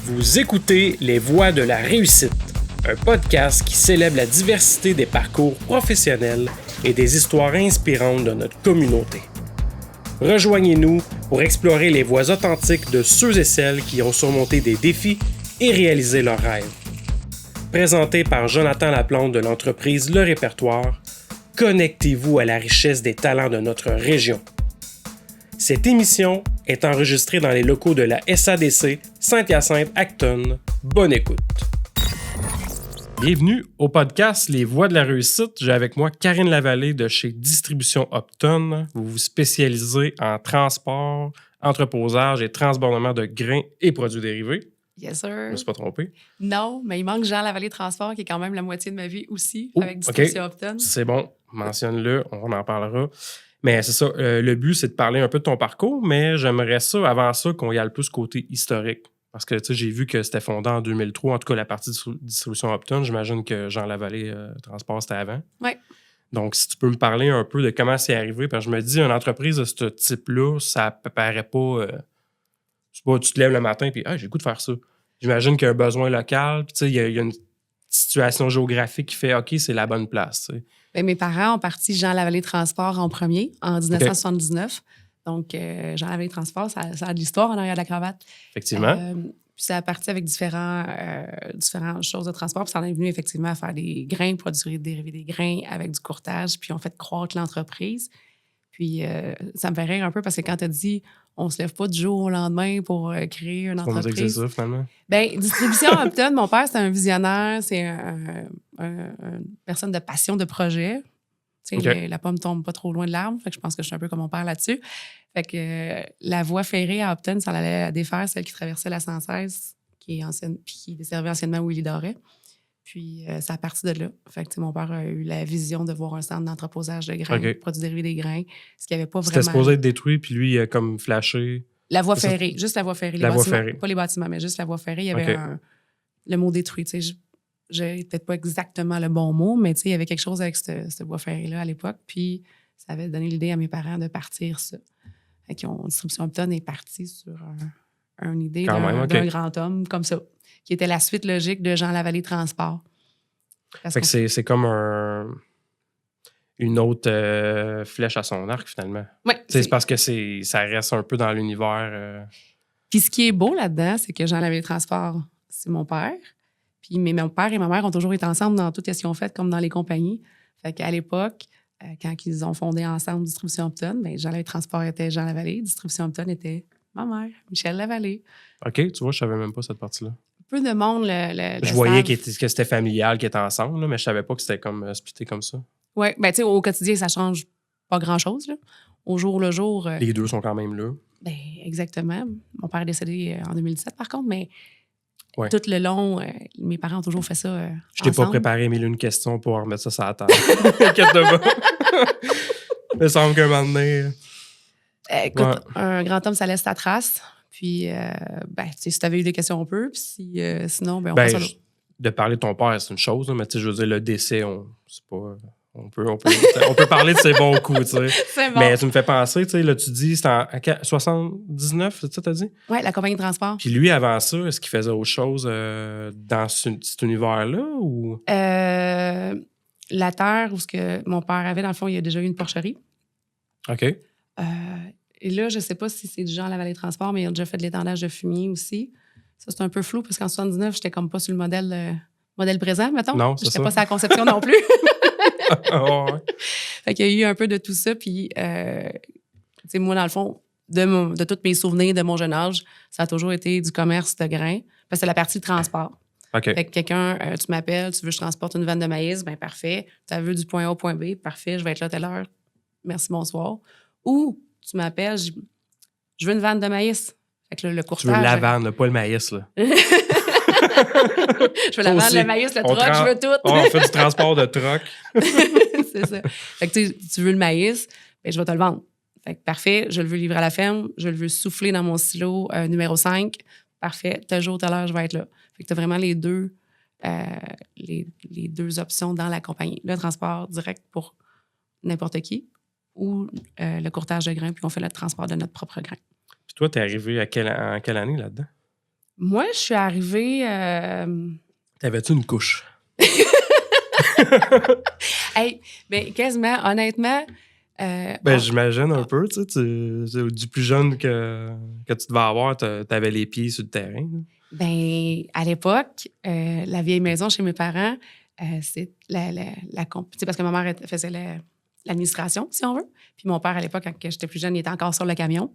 Vous écoutez Les Voix de la réussite, un podcast qui célèbre la diversité des parcours professionnels et des histoires inspirantes de notre communauté. Rejoignez-nous pour explorer les voies authentiques de ceux et celles qui ont surmonté des défis et réalisé leurs rêves. Présenté par Jonathan Laplante de l'entreprise Le Répertoire, connectez-vous à la richesse des talents de notre région. Cette émission est enregistrée dans les locaux de la SADC Saint-Hyacinthe-Acton. Bonne écoute. Bienvenue au podcast Les Voix de la réussite. J'ai avec moi Karine Lavallée de chez Distribution Opton. Vous vous spécialisez en transport, entreposage et transbordement de grains et produits dérivés. Yes, sir. Je ne me suis pas trompé. Non, mais il manque Jean Lavallée Transport, qui est quand même la moitié de ma vie aussi, avec Distribution Opton. C'est bon, mentionne-le, on en parlera. Mais c'est ça, le but, c'est de parler un peu de ton parcours, mais j'aimerais ça, avant ça, qu'on y aille plus côté historique. Parce que, tu sais, j'ai vu que c'était fondé en 2003, en tout cas, la partie Distribution Opton. J'imagine que Jean Lavallée Transport, c'était avant. Oui. Donc, si tu peux me parler un peu de comment c'est arrivé, parce que je me dis, une entreprise de ce type-là, ça paraît pas... c'est pas, tu te lèves le matin et j'ai le goût de faire ça. J'imagine qu'il y a un besoin local, puis tu sais, il y a une situation géographique qui fait OK, c'est la bonne place. Tu sais. Bien, mes parents ont parti Jean Lavallée Transport en premier, en 1979. Donc, Jean Lavallée Transport, ça a de l'histoire en arrière de la cravate. Effectivement. Puis ça a parti avec différentes choses de transport. Puis ça en est venu effectivement à faire des grains, produire dériver des grains avec du courtage. Puis on fait croître l'entreprise. Puis ça me fait rire un peu parce que quand tu as dit on se lève pas du jour au lendemain pour créer une entreprise. Comment dire que c'est ça, finalement? Bien, Distribution Opton, mon père, c'est un visionnaire, c'est une personne de passion de projet. Tu sais, Okay. la pomme tombe pas trop loin de l'arbre, fait que je pense que je suis un peu comme mon père là-dessus. Fait que la voie ferrée à Opton, ça allait la défaire, celle qui traversait la 116, qui est ancienne, puis qui desservait anciennement Willy Doré. Puis ça a parti de là. Fait que mon père a eu la vision de voir un centre d'entreposage de grains, Okay. produits dérivés des grains, ce qui avait pas C'était vraiment... supposé être détruit, puis lui, il a comme flashé. La voie ferrée, juste la voie ferrée. La voie bâtiments, ferrée. pas les bâtiments, mais juste la voie ferrée. Il y avait le mot détruit. Tu sais, j'ai peut-être pas exactement le bon mot, mais tu sais, il y avait quelque chose avec cette voie ferrée-là à l'époque. Puis ça avait donné l'idée à mes parents de partir ça. Fait qu'ils ont, Distribution Opton est partie sur une idée d'un grand homme comme ça, qui était la suite logique de Jean Lavallée Transport. Fait que c'est comme une autre flèche à son arc, finalement. Oui. C'est parce que ça reste un peu dans l'univers. Puis ce qui est beau là-dedans, c'est que Jean Lavallée Transport, c'est mon père. Puis mon père et ma mère ont toujours été ensemble dans tout ce qu'ils ont fait, comme dans les compagnies. Fait qu'à l'époque, quand ils ont fondé ensemble Distribution Opton, bien, Jean Lavallée Transport était Jean Lavallée, Distribution Opton était ma mère, Michel Lavallée. OK, tu vois, je savais même pas cette partie-là. Peu de monde le je voyais savent. que c'était familial, qu'ils étaient ensemble, là, mais je savais pas que c'était comme splitté comme ça. Oui, bien, tu sais, au quotidien, ça change pas grand-chose, là. Au jour le jour... Les deux sont quand même là. Bien, exactement. Mon père est décédé en 2017, par contre, mais ouais. Tout le long, mes parents ont toujours fait ça Je t'ai pas préparé 1001 questions pour remettre ça sur la table. Inquiète-toi pas. Il me semble qu'un moment donné... Écoute, un grand homme, ça laisse sa trace. Puis, si tu avais eu des questions, on peut. Puis sinon, on passe à l'autre. De parler de ton père, c'est une chose, là, mais tu sais, je veux dire, le décès, c'est pas... On peut parler de ses bons coups, tu sais. C'est bon. Mais tu me fais penser, tu sais, là, tu dis, c'était en 79, c'est ça que tu as dit? Oui, la compagnie de transport. Puis lui, avant ça, est-ce qu'il faisait autre chose dans cet univers-là, ou... La terre où ce que mon père avait, dans le fond, il y a déjà eu une porcherie. OK. Et là, je ne sais pas si c'est du genre Lavallée Transport, mais il a déjà fait de l'étendage de fumier aussi. Ça, c'est un peu flou, parce qu'en 79, j'étais comme pas sur le modèle présent, mettons. Non, c'est ça. J'étais pas sur la conception non plus. Oh, ouais. Fait qu'il y a eu un peu de tout ça. Puis, tu sais, moi, dans le fond, de tous mes souvenirs de mon jeune âge, ça a toujours été du commerce de grains. Parce que c'est la partie de transport. OK. Fait que quelqu'un, tu m'appelles, tu veux que je transporte une vanne de maïs, bien parfait. Tu veux du point A au point B, parfait, je vais être là à telle heure. Merci, bonsoir. Ou tu m'appelles, je veux une vanne de maïs. Fait que là, le courtage... Tu veux la vanne, là, pas le maïs, là. Je veux la vanne, le maïs, le troc, je veux tout. On fait du transport de troc. C'est ça. Fait que tu veux le maïs, bien, je vais te le vendre. Fait que parfait, je le veux livrer à la ferme, je le veux souffler dans mon silo numéro 5. Parfait, tel jour, telle heure, je vais être là. Fait que tu as vraiment les deux options dans la compagnie. Le transport direct pour n'importe qui ou le courtage de grains, puis on fait le transport de notre propre grain. Puis toi, t'es arrivé en quelle année là-dedans? Moi, je suis arrivée... T'avais-tu une couche? Hey, ben, quasiment, honnêtement... J'imagine un peu, tu sais, du plus jeune que tu devais avoir, t'avais les pieds sur le terrain. Là. Ben, à l'époque, la vieille maison chez mes parents, c'est parce que ma mère faisait l'administration, si on veut. Puis mon père, à l'époque, quand j'étais plus jeune, il était encore sur le camion.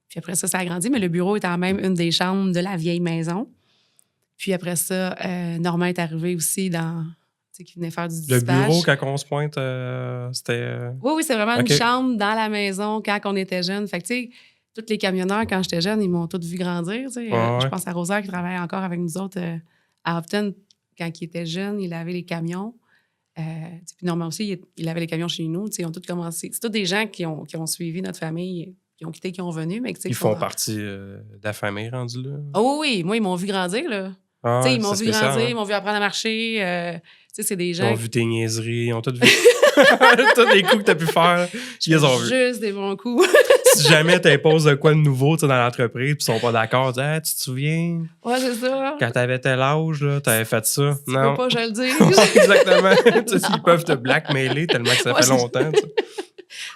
Puis après ça a grandi, mais le bureau était en même une des chambres de la vieille maison. Puis après ça, Normand est arrivé aussi qui venait faire du dispatch. Le bureau, quand on se pointe, c'était... Oui, c'est vraiment une chambre dans la maison quand on était jeune. Fait que, tu sais, tous les camionneurs, quand j'étais jeune, ils m'ont tous vu grandir. Je pense à Rosaire qui travaille encore avec nous autres à Upton. Quand il était jeune, il avait les camions. Puis Normand aussi, il avait les camions chez nous. Ils ont tous commencé. C'est tous des gens qui ont suivi notre famille, qui ont quitté, qui ont venu. Mais, ils font partie de la famille rendue là? Oh oui, moi, ils m'ont vu grandir, là. Ils m'ont vu grandir, ils m'ont vu apprendre à marcher. C'est des gens... Ils ont vu tes niaiseries, ils ont tout vu. Tous les coups que t'as pu faire, ils les ont vus. Juste des bons coups. Si jamais t'imposes de quoi de nouveau dans l'entreprise, puis ils sont pas d'accord, tu te souviens? Ouais, c'est ça. Quand t'avais tel âge, là, t'avais fait ça. Tu peux pas, je le dis. Exactement. Ils peuvent te blackmailer tellement que ça fait longtemps.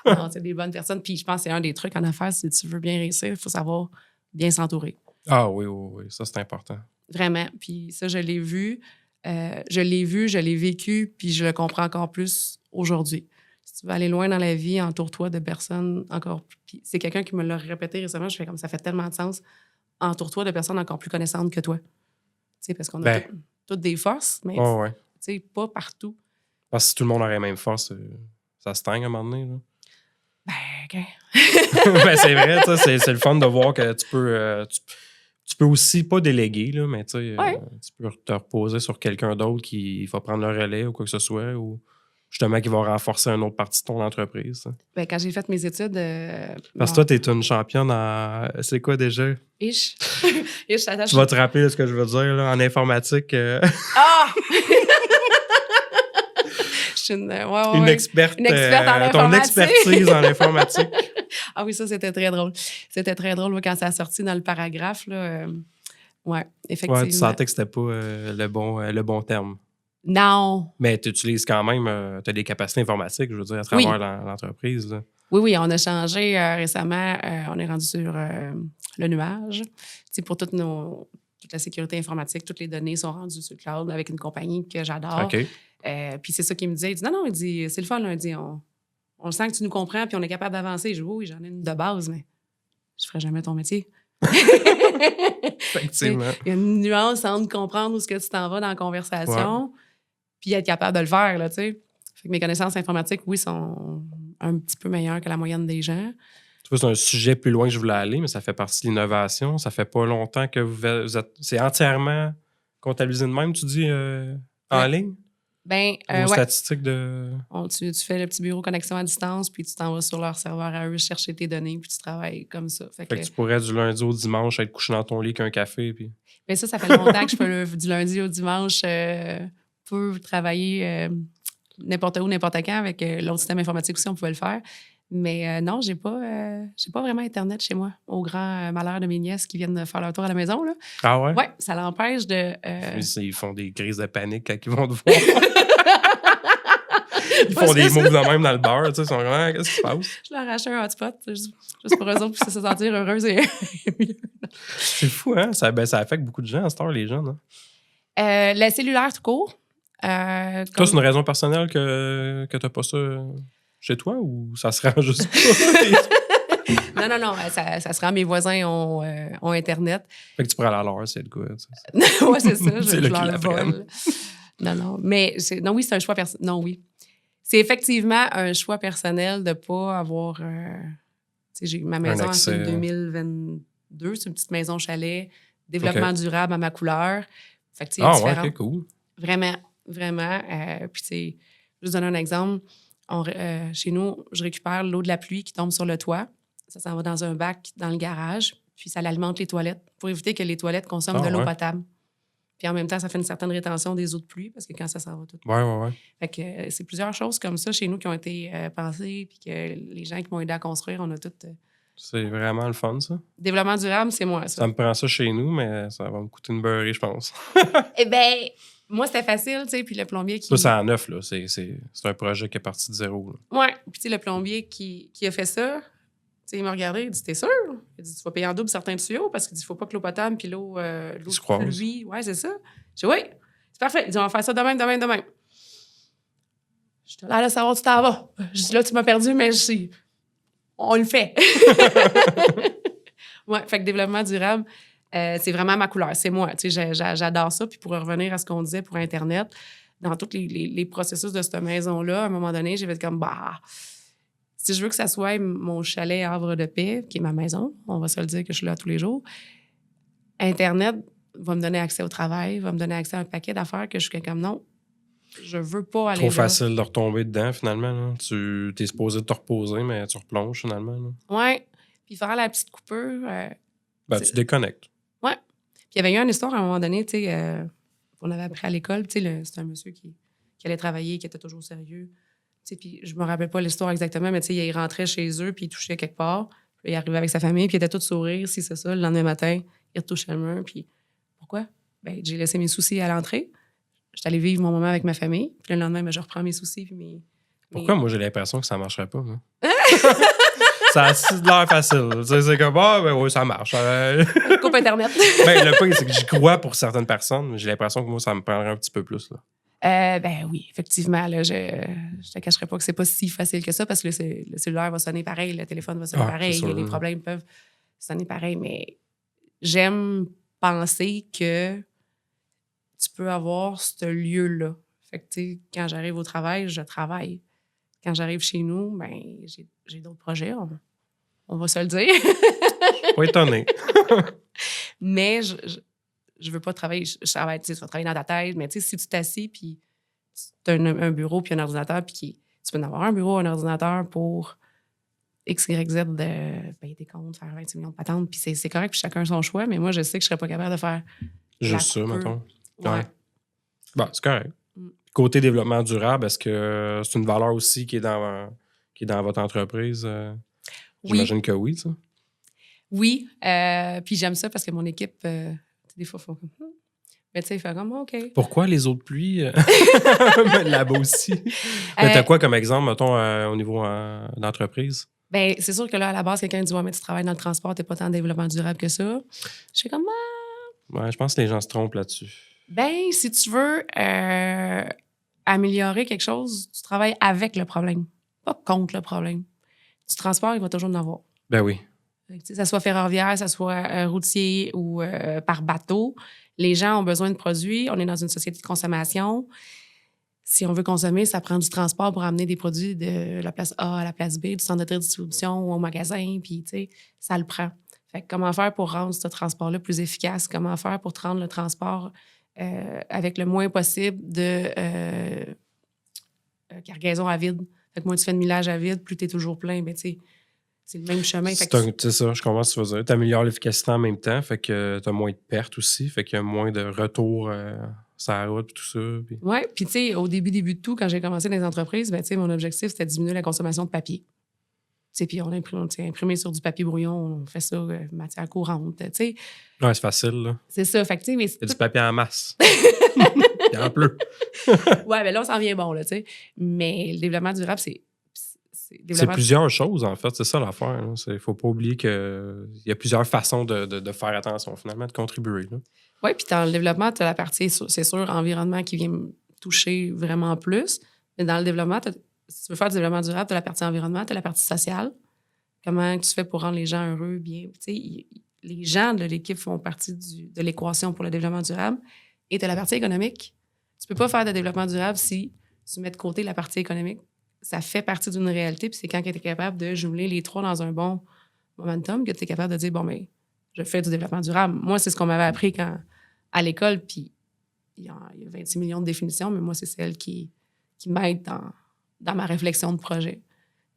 Non, c'est des bonnes personnes. Puis je pense que c'est un des trucs en affaires, si tu veux bien réussir, il faut savoir bien s'entourer. Ah oui, ça c'est important. Vraiment. Puis ça, je l'ai vu, je l'ai vécu, puis je le comprends encore plus aujourd'hui. Si tu veux aller loin dans la vie, entoure-toi de personnes encore plus... Puis c'est quelqu'un qui me l'a répété récemment, je fais comme ça fait tellement de sens. Entoure-toi de personnes encore plus connaissantes que toi. Tu sais, parce qu'on a toutes des forces, mais tu sais, pas partout. Parce que si tout le monde aurait la même force, ça se teint à un moment donné. Là. OK. C'est vrai, c'est le fun de voir que tu peux aussi pas déléguer, là, mais tu peux te reposer sur quelqu'un d'autre qui va prendre le relais ou quoi que ce soit, ou justement qui va renforcer une autre partie de ton entreprise. Ben, quand j'ai fait mes études... Parce que toi, t'es une championne en... C'est quoi déjà? Ish, tu vas te rappeler ce que je veux dire, là, en informatique. Ah! Je suis une experte. Une experte en ton expertise en informatique. Ah oui, ça, c'était très drôle. C'était très drôle quand ça a sorti dans le paragraphe. Là, effectivement. Ouais, tu sentais que c'était pas le bon terme. Non. Mais tu utilises quand même, tu as des capacités informatiques, je veux dire, à travers l'entreprise. Là. Oui, on a changé récemment. On est rendu sur le nuage. Pour toute la sécurité informatique, toutes les données sont rendues sur le cloud avec une compagnie que j'adore. OK. Puis c'est ça qu'il me disait. Il dit non, il dit, c'est le fun, là. Il dit, on sent que tu nous comprends puis on est capable d'avancer. Je dis oui, j'en ai une de base, mais je ferai jamais ton métier. Effectivement. Il y a une nuance entre comprendre où ce que tu t'en vas dans la conversation puis être capable de le faire, là, tu sais. Fait que mes connaissances informatiques, oui, sont un petit peu meilleures que la moyenne des gens. Tu vois, c'est un sujet plus loin que je voulais aller, mais ça fait partie de l'innovation. Ça fait pas longtemps que vous êtes... C'est entièrement comptabilisé de même, tu dis, en ligne? Ben, Vos statistiques de... Tu fais le petit bureau connexion à distance, puis tu t'en vas sur leur serveur à eux chercher tes données, puis tu travailles comme ça. Fait que tu pourrais du lundi au dimanche être couché dans ton lit qu'un café, puis... Ben ça fait longtemps que je peux du lundi au dimanche peux travailler n'importe où, n'importe quand. Avec l'autre système informatique aussi, on pouvait le faire. Mais non, j'ai pas vraiment Internet chez moi, au grand malheur de mes nièces qui viennent faire leur tour à la maison. Là. Ah ouais? Oui, ça l'empêche de... Ils font des crises de panique quand ils vont te voir. Ils font des moves de même dans le bar. Tu sais, ils sont vraiment, qu'est-ce qui se passe? Je leur achète un hotspot, juste pour eux autres, pour se sentir heureuse et mieux. C'est fou, hein? Ça affecte beaucoup de gens à cette heure, les jeunes. Hein? Le cellulaire tout court. Toi, c'est une raison personnelle que tu n'as pas ça chez toi ou ça se rend juste pas? Non, ça se rend. Mes voisins ont Internet. Fait que tu pourrais aller à l'heure, c'est le coup. Oui, c'est ça. C'est je leur vole. Non. Mais oui, c'est un choix personnel. Non, oui. C'est effectivement un choix personnel de ne pas avoir... j'ai ma maison en 2022, c'est une petite maison chalet, développement durable à ma couleur. Fait que, différent. Ouais, cool. Vraiment. Puis, je vais vous donner un exemple. Chez nous, je récupère l'eau de la pluie qui tombe sur le toit. Ça s'en va dans un bac dans le garage. Puis, ça alimente les toilettes pour éviter que les toilettes consomment de l'eau potable. Puis, en même temps, ça fait une certaine rétention des eaux de pluie parce que quand ça s'en va tout. Ouais. Fait que c'est plusieurs choses comme ça chez nous qui ont été pensées puis que les gens qui m'ont aidé à construire, on a tout C'est vraiment le fun, ça. Développement durable, c'est moi, ça. Ça me prend ça chez nous, mais ça va me coûter une beurrée, je pense. Eh bien, moi, c'était facile, tu sais, puis le plombier qui... Ça, c'est en neuf, là. C'est un projet qui est parti de zéro, là. Ouais, puis tu sais, le plombier qui a fait ça, tu sais, il m'a regardé, il dit, t'es sûr? Il dit, tu vas payer en double certains tuyaux parce qu'il dit, il faut pas que l'eau potable puis l'eau de pluie. Ouais, c'est ça. Je dis, oui, c'est parfait. Il dit, on va faire ça demain. Je te là, savoir où tu t'en vas. Je dis, là, tu m'as perdu, mais on le fait. Ouais, fait que développement durable, c'est vraiment ma couleur. C'est moi. Tu sais, j'adore ça. Puis pour revenir à ce qu'on disait pour Internet, dans tous les processus de cette maison-là, à un moment donné, j'ai fait comme, si je veux que ça soit mon chalet Havre de Paix, qui est ma maison, on va se le dire que je suis là tous les jours, Internet va me donner accès au travail, va me donner accès à un paquet d'affaires que je suis comme, non, je veux pas aller Trop là. facile de retomber dedans, finalement. Là. Tu es supposé te reposer, mais tu replonges, finalement. Là. Ouais. Puis faire la petite coupure. Tu déconnectes. Ouais. Puis il y avait eu une histoire à un moment donné, tu sais, qu'on avait appris à l'école. Tu sais, c'était un monsieur qui allait travailler, qui était toujours sérieux. Tu sais, puis je me rappelle pas l'histoire exactement, mais tu sais, il rentrait chez eux, puis il touchait quelque part. Puis il arrivait avec sa famille, puis il était tout sourire, si c'est ça. Le lendemain matin, il retouchait le mur, puis pourquoi? Ben, j'ai laissé mes soucis à l'entrée. J'étais allée vivre mon moment avec ma famille. Puis le lendemain, ben, je reprends mes soucis, puis mes... Pourquoi moi j'ai l'impression que ça marcherait pas, moi? Ça a l'air facile. Tu sais, c'est comme, ben oui, ça marche. Coupe Internet. Ben, le point, c'est que j'y crois pour certaines personnes, mais j'ai l'impression que moi, ça me prendrait un petit peu plus. Là. Ben oui, effectivement. Là, je te cacherai pas que c'est pas si facile que ça parce que le cellulaire va sonner pareil, le téléphone va sonner pareil, sûr, les problèmes peuvent sonner pareil, mais j'aime penser que tu peux avoir ce lieu-là. Fait que, tu sais, quand j'arrive au travail, je travaille. Quand j'arrive chez nous, ben j'ai d'autres projets, on va se le dire. Pas étonné. Mais je veux pas travailler. Je travaille, tu sais, tu vas travailler dans ta tête, mais tu sais, si tu t'assis, puis tu as un bureau, puis un ordinateur, puis tu peux en avoir un bureau, un ordinateur pour X, Y, Z de payer tes comptes, faire 26 millions de patentes, puis c'est correct, puis chacun son choix, mais moi, je sais que je serais pas capable de faire juste ça, mettons. Ouais. Bon, c'est correct. Côté développement durable, est-ce que c'est une valeur aussi qui est dans votre entreprise? J'imagine que oui, ça. Oui, puis j'aime ça parce que mon équipe, des fois, font comme... Mais tu sais, il fait comme, OK. Pourquoi les autres pluies? Là-bas aussi. Mais t'as quoi comme exemple, mettons, au niveau d'entreprise? Bien, c'est sûr que là, à la base, quelqu'un dit, ouais, mais tu travailles dans le transport, t'es pas tant en développement durable que ça. Je fais comme, Ouais, je pense que les gens se trompent là-dessus. Ben, si tu veux améliorer quelque chose, tu travailles avec le problème, pas contre le problème. Du transport, il va toujours en avoir. Ben oui. Que ça soit ferroviaire, ça soit routier ou par bateau, les gens ont besoin de produits. On est dans une société de consommation. Si on veut consommer, ça prend du transport pour amener des produits de la place A à la place B, du centre de distribution ou au magasin, puis tu sais, ça le prend. Fait que comment faire pour rendre ce transport-là plus efficace? Comment faire pour te rendre le transport avec le moins possible de cargaison à vide? Fait que moins tu fais de millage à vide, plus tu es toujours plein. Ben, tu sais, c'est le même chemin. C'est ça, je comprends ce que tu veux dire. Tu améliores l'efficacité en même temps, fait que tu as moins de pertes aussi, fait qu'il y a moins de retour sur la route et tout ça. Puis... Oui, puis tu sais, au début de tout, quand j'ai commencé dans les entreprises, ben, tu sais, mon objectif, c'était de diminuer la consommation de papier. Puis on a imprimé sur du papier brouillon, on fait ça matière courante, tu sais. Ouais, c'est facile, là. C'est ça, fait que tu sais... Il y a du papier en masse. Il en pleut. Ouais, mais là, on s'en vient bon, là, tu sais. Mais le développement durable, c'est plusieurs choses, en fait. C'est ça l'affaire. Il ne faut pas oublier qu'il y a plusieurs façons de faire attention, finalement, de contribuer. Oui, puis dans le développement, tu as la partie, c'est sûr, environnement qui vient me toucher vraiment plus. Mais dans le développement, si tu veux faire du développement durable, tu as la partie environnement, tu as la partie sociale. Comment tu fais pour rendre les gens heureux, bien. Tu sais, les gens de l'équipe font partie de l'équation pour le développement durable. Et tu as la partie économique. Tu peux pas faire de développement durable si tu mets de côté la partie économique. Ça fait partie d'une réalité, puis c'est quand tu es capable de jumeler les trois dans un bon momentum que tu es capable de dire, bon, mais je fais du développement durable. Moi, c'est ce qu'on m'avait appris à l'école, puis il y a 26 millions de définitions, mais moi, c'est celle qui m'aide dans ma réflexion de projet.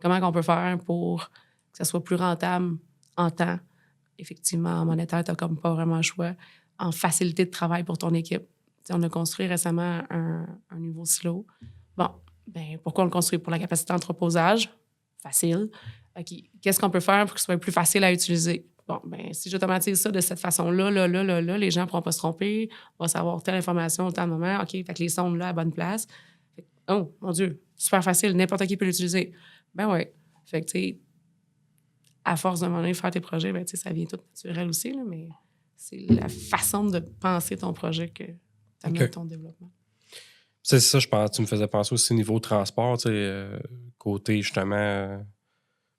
Comment on peut faire pour que ça soit plus rentable en temps? Effectivement, en monétaire, tu n'as comme pas vraiment le choix. En facilité de travail pour ton équipe. T'sais, on a construit récemment un nouveau silo. Bon, ben pourquoi on le construit? Pour la capacité d'entreposage? Facile. OK, qu'est-ce qu'on peut faire pour que ce soit plus facile à utiliser? Bon, ben si j'automatise ça de cette façon-là, là, les gens ne pourront pas se tromper. On va savoir telle information au temps de moment. OK, fait que les sondes là à la bonne place. Oh, mon Dieu, super facile, n'importe qui peut l'utiliser. Ben ouais. Fait que, tu sais, à force de un moment donné, faire tes projets, ben, tu sais, ça vient tout naturel aussi, là, mais c'est la façon de penser ton projet que t'amène ton développement. C'est ça, je pense. Tu me faisais penser aussi au niveau transport, tu sais, côté justement,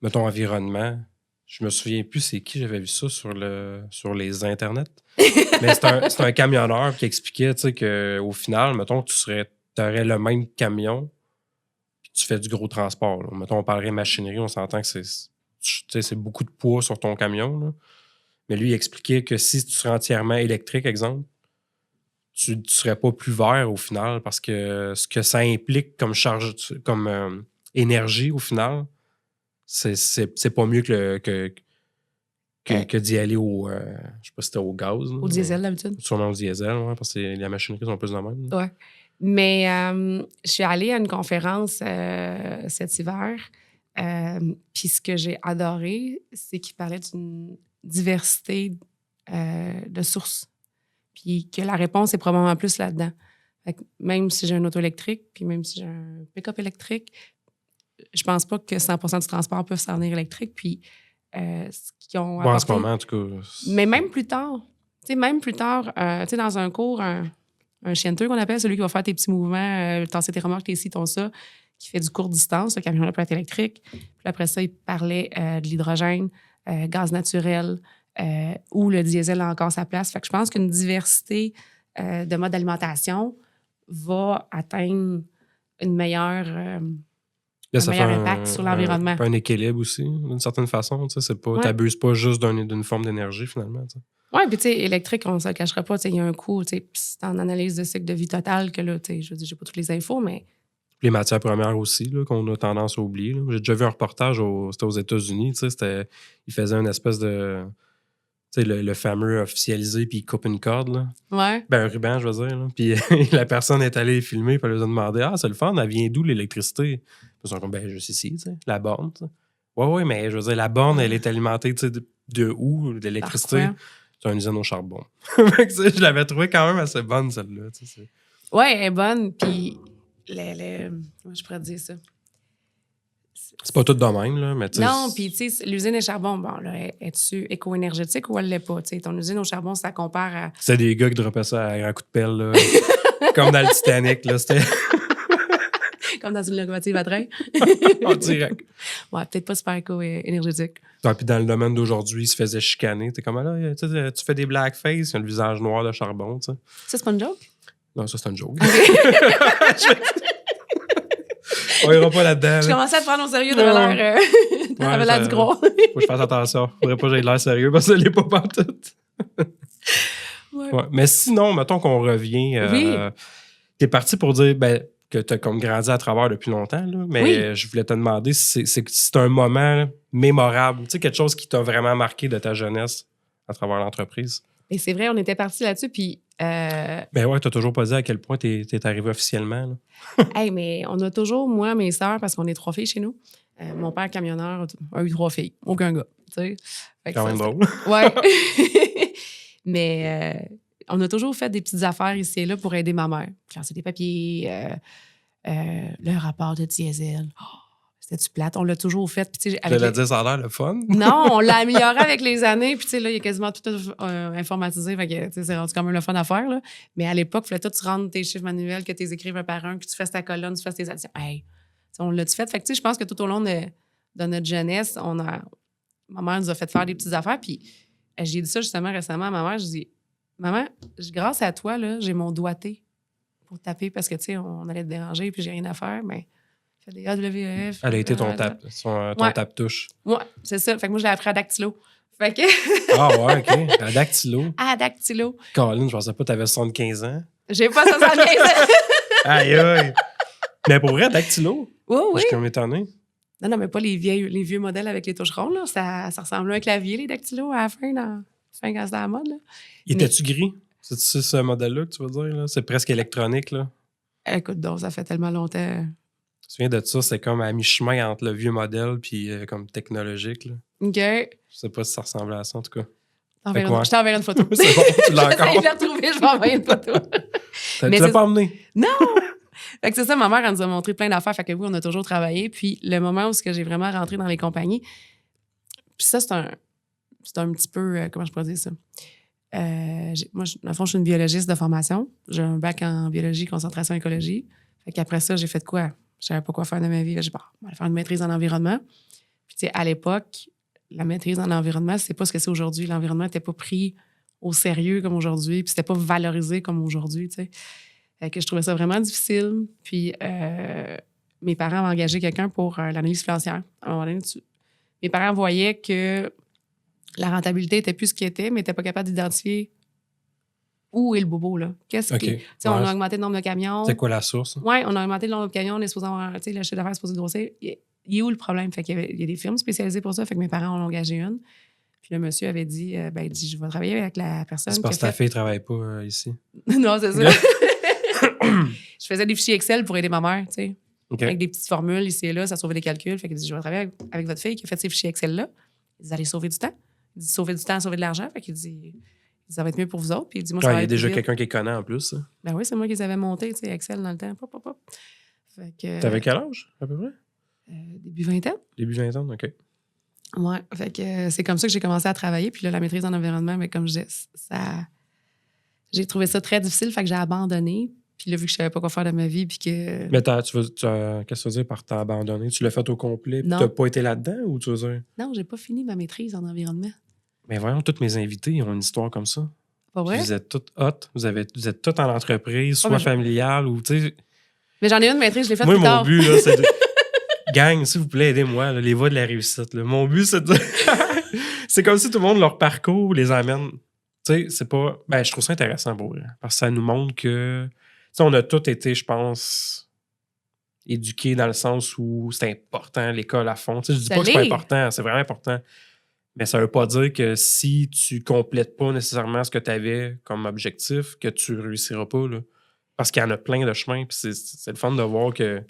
mettons, environnement. Je me souviens plus c'est qui j'avais vu ça sur les internets. Mais c'est un camionneur qui expliquait, tu sais, qu'au final, mettons que tu aurais le même camion puis tu fais du gros transport. Là. Mettons, on parlerait machinerie, on s'entend que c'est beaucoup de poids sur ton camion. Là. Mais lui, il expliquait que si tu serais entièrement électrique, exemple, tu ne serais pas plus vert au final parce que ce que ça implique comme charge, comme énergie au final, c'est pas mieux que d'y aller au. Je sais pas si c'était au gaz. Au diesel, d'habitude. Sûrement au diesel, ouais, parce que les machineries sont plus de même. Oui. Mais je suis allée à une conférence cet hiver. Puis ce que j'ai adoré, c'est qu'il parlait d'une diversité de sources. Puis que la réponse est probablement plus là-dedans. Fait que même si j'ai un auto électrique, puis même si j'ai un pick-up électrique, je pense pas que 100% du transport peut s'en venir électrique. Puis ce qu'ils ont apporté... en ce moment, en tout cas... Mais même plus tard. Tu sais, même plus tard, tu sais, dans un cours, un chienteux qu'on appelle, celui qui va faire tes petits mouvements, tasser tes remorques, tes ci, ton ça, qui fait du court distance, le camion-là peut être électrique. Puis après ça, il parlait de l'hydrogène, gaz naturel, où le diesel a encore sa place. Fait que je pense qu'une diversité de modes d'alimentation va atteindre une meilleure, Là, un meilleur impact sur l'environnement. Un équilibre aussi, d'une certaine façon. T'abuses pas juste d'une forme d'énergie, finalement. Oui, puis tu sais, électrique, on ne se le cachera pas. Il y a un coût, c'est en analyse de cycle de vie total que là, je veux dire, j'ai pas toutes les infos, mais... Les matières premières aussi, là, qu'on a tendance à oublier. Là. J'ai déjà vu un reportage, c'était aux États-Unis, ils faisaient une espèce de... Tu sais, le fameux officialisé, puis il coupe une corde, là. Ouais. Ben, un ruban, je veux dire, là. Puis la personne est allée filmer, puis elle lui a demandé « Ah, c'est le fun, elle vient d'où l'électricité? » Ils sont comme « Ben, juste ici, tu sais, la borne, tu sais. » Ouais, mais je veux dire, la borne, elle est alimentée, tu sais, de où, l'électricité? C'est une usine au charbon. Je l'avais trouvé quand même assez bonne, celle-là, tu sais. Ouais, elle est bonne, puis comment je pourrais dire ça? C'est pas tout de même, là, mais tu sais... Non, puis tu sais, l'usine au charbon, bon, là, es-tu éco-énergétique ou elle l'est pas? Tu sais, ton usine au charbon, ça compare à... C'est des gars qui droppaient ça à un coup de pelle, là. Comme dans le Titanic, là, c'était... Comme dans une locomotive à train. En direct. Ouais, peut-être pas super éco-énergétique. Puis dans le domaine d'aujourd'hui, il se faisait chicaner. T'es comme là, tu fais des blackface, il y a le visage noir de charbon, tu sais. Ça, c'est pas une joke? Non, ça, c'est une joke. On ira pas là-dedans. Je commençais à te prendre au sérieux de l'air du gros. Faut que je fasse attention. Faudrait pas que j'aie l'air sérieux parce que ça l'est pas pantoute. Ouais. Mais sinon, mettons qu'on revient. Oui. T'es parti pour dire que t'as comme grandi à travers depuis longtemps, là, mais je voulais te demander si c'est un moment mémorable, tu sais, quelque chose qui t'a vraiment marqué de ta jeunesse à travers l'entreprise. Et c'est vrai, on était partis là-dessus, puis... Ben ouais, t'as toujours pas dit à quel point t'es arrivé officiellement. Là. Hey, mais on a toujours, moi, mes sœurs, parce qu'on est 3 filles chez nous, mon père, camionneur, a eu 3 filles, aucun gars, tu sais. Quand même drôle. Ouais. Mais on a toujours fait des petites affaires ici et là pour aider ma mère. Classer des papiers, le rapport de diesel. Oh, c'était-tu plate? On l'a toujours fait. Puis, je l'ai dit, ça a l'air le fun. Non, on l'a amélioré avec les années. Puis, tu sais, là, il y a quasiment tout informatisé. Fait que, tu sais, c'est rendu quand même le fun à faire, là. Mais à l'époque, il fallait tout, tu rentres tes chiffres manuels, que tu les écrives un par un, que tu fasses ta colonne, tu fasses tes additions. Hey, on l'a-tu fait? Fait que, tu sais, je pense que tout au long de notre jeunesse, ma mère nous a fait faire des petites affaires. Puis, j'ai dit ça justement récemment à ma mère. Je dis, maman, grâce à toi, là, j'ai mon doigté pour taper parce que, tu sais, on allait te déranger puis j'ai rien à faire. Mais fais des AWF. Elle a été ton tape-touche. Ouais, c'est ça. Fait que moi, je l'ai appris à dactylo. Fait que... Ah ouais, OK. À dactylo. À dactylo. Colin, je pensais pas que t'avais 75 ans. J'ai pas 75 ans. Aïe, aïe. Mais pour vrai, dactylo? Oui, oui. Je suis comme étonné. Non, mais pas les vieux modèles avec les touches rondes. Là. Ça ressemble à un clavier, les dactylos, à la fin, quand c'était à la mode. Là. Était-tu gris? C'est ce modèle-là que tu veux dire? Là? C'est presque électronique, là? Écoute, donc, ça fait tellement longtemps. souviens de ça, c'est comme à mi-chemin entre le vieux modèle puis comme technologique. Là. OK. Je sais pas si ça ressemblait à ça, en tout cas. Je t'enverrai une photo. C'est bon, tu l'as encore. Je l'ai retrouvé, je vais envoyer une photo. Tu l'as pas emmené? Non! Fait que c'est ça, ma mère, elle nous a montré plein d'affaires. Fait que oui, on a toujours travaillé. Puis le moment où j'ai vraiment rentré dans les compagnies, puis ça, c'est un petit peu... comment je pourrais dire ça? Moi, dans le fond, je suis une biologiste de formation. J'ai un bac en biologie, concentration, écologie. Fait qu'après ça, j'ai fait quoi? Je savais pas quoi faire de ma vie. J'ai dit, bon, on va faire une maîtrise en environnement. Puis, tu sais, à l'époque, la maîtrise en environnement, c'est pas ce que c'est aujourd'hui. L'environnement n'était pas pris au sérieux comme aujourd'hui, puis c'était pas valorisé comme aujourd'hui, tu sais. Fait que je trouvais ça vraiment difficile. Puis, mes parents ont engagé quelqu'un pour l'analyse financière. À un moment donné, mes parents voyaient que la rentabilité était plus ce qu'il était, mais n'étaient pas capables d'identifier où est le bobo, là. Qu'est-ce qui... Tu sais, on a augmenté le nombre de camions. C'est quoi la source? Oui, on a augmenté le nombre de camions. On est supposé avoir, tu sais, le chiffre d'affaires est supposé grossir. Il est où le problème? Fait qu'il y a des firmes spécialisées pour ça. Fait que mes parents en ont engagé une. Puis le monsieur avait dit, je vais travailler avec la personne. C'est parce que ta fille ne travaille pas ici. Non, c'est ça. Je faisais des fichiers Excel pour aider ma mère, tu sais. Okay. Avec des petites formules ici et là, ça sauvait des calculs. Fait qu'il dit, je vais travailler avec votre fille qui a fait ces fichiers Excel-là. Il dit, vous allez sauver du temps. Il dit, sauver du temps, sauver de l'argent. Fait qu'il dit, ça va être mieux pour vous autres. Puis il dit, moi, il y a déjà quelqu'un qui connaît en plus. Ça. Ben oui, c'est moi qui les avais montés, tu sais, Excel dans le temps. Pop, pop, pop. Fait que, t'avais quel âge, à peu près? Début vingtaine. Début vingtaine, OK. Ouais, fait que c'est comme ça que j'ai commencé à travailler. Puis là, la maîtrise en environnement, mais comme je disais, j'ai trouvé ça très difficile, fait que j'ai abandonné. Puis là, vu que je savais pas quoi faire de ma vie, puis que... Mais qu'est-ce que tu veux dire par t'as abandonné? Tu l'as fait au complet, puis t'as pas été là-dedans, ou tu veux dire? Non, j'ai pas fini ma maîtrise en environnement. Mais voyons, toutes mes invités ont une histoire comme ça. Pas vrai? Puis vous êtes toutes hot, vous êtes toutes en entreprise, soit familiale, ou tu sais... Mais j'en ai une maîtrise, je l'ai faite plus tard. Moi, mon but, là, c'est de... Gang, s'il vous plaît, aidez-moi, là, les voies de la réussite. Là. Mon but, c'est de... c'est comme si tout le monde, leur parcours, les amène. Tu sais, c'est pas... Ben, je trouve ça intéressant, pour eux, parce que ça nous montre que... Tu sais, on a tous été, je pense, éduqués dans le sens où c'est important, l'école à fond. Tu sais, je dis pas que c'est pas important, c'est vraiment important. Mais ça veut pas dire que si tu complètes pas nécessairement ce que tu avais comme objectif, que tu réussiras pas, là. Parce qu'il y en a plein de chemins, puis c'est le fun de voir que...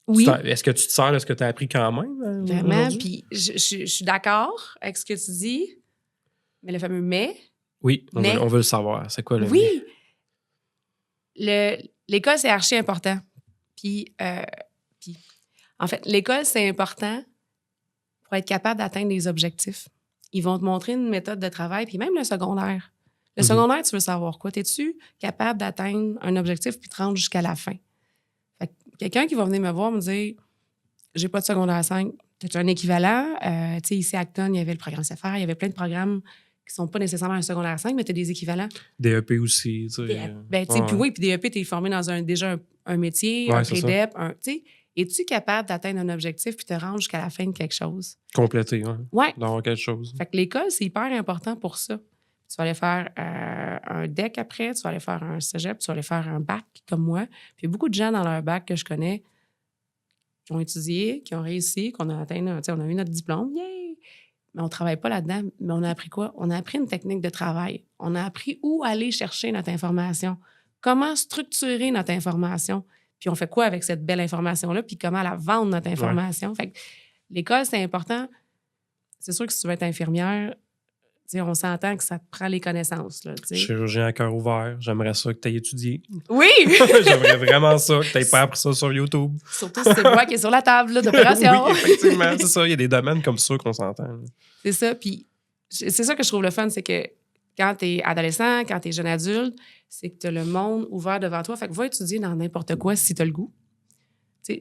Oui. Est-ce que tu te sers de ce que tu as appris quand même? Vraiment, puis je suis d'accord avec ce que tu dis, mais le fameux « mais ». Oui, on veut le savoir. C'est quoi le « mais ». Oui! L'école, c'est archi important. Puis, en fait, l'école, c'est important pour être capable d'atteindre des objectifs. Ils vont te montrer une méthode de travail, puis même le secondaire. Le secondaire, tu veux savoir quoi? Es-tu capable d'atteindre un objectif puis te rendre jusqu'à la fin? Fait que quelqu'un qui va venir me voir me dire « J'ai pas de secondaire 5. » As-tu un équivalent? Tu sais, ici à Acton, il y avait le programme CFR, il y avait plein de programmes qui sont pas nécessairement un secondaire 5, mais tu as des équivalents. DEP aussi, tu sais. Puis oui, puis DEP, tu es formé dans déjà un métier, un PDEP, tu sais. Es-tu capable d'atteindre un objectif puis te rendre jusqu'à la fin de quelque chose? Compléter, oui. Ouais. D'avoir quelque chose. Fait que l'école, c'est hyper important pour ça. Tu vas aller faire un DEC après, tu vas aller faire un cégep, tu vas aller faire un bac comme moi. Puis il y a beaucoup de gens dans leur bac que je connais qui ont étudié, qui ont réussi, qu'on a atteint, on a eu notre diplôme. Yay! Mais on ne travaille pas là-dedans. Mais on a appris quoi? On a appris une technique de travail. On a appris où aller chercher notre information, comment structurer notre information. Puis on fait quoi avec cette belle information-là, puis comment la vendre, notre information. Ouais. Fait que l'école, c'est important. C'est sûr que si tu veux être infirmière, on s'entend que ça te prend les connaissances. Là, chirurgien à cœur ouvert, j'aimerais ça que tu aies étudié. Oui! J'aimerais vraiment ça, que tu n'aies pas appris ça sur YouTube. Surtout si c'est moi qui est sur la table là, d'opération. Oui, effectivement, c'est ça. Il y a des domaines comme ça qu'on s'entend. Là. C'est ça. Puis c'est ça que je trouve le fun, c'est que quand tu es adolescent, quand tu es jeune adulte, c'est que tu as le monde ouvert devant toi. Fait que va étudier dans n'importe quoi si tu as le goût.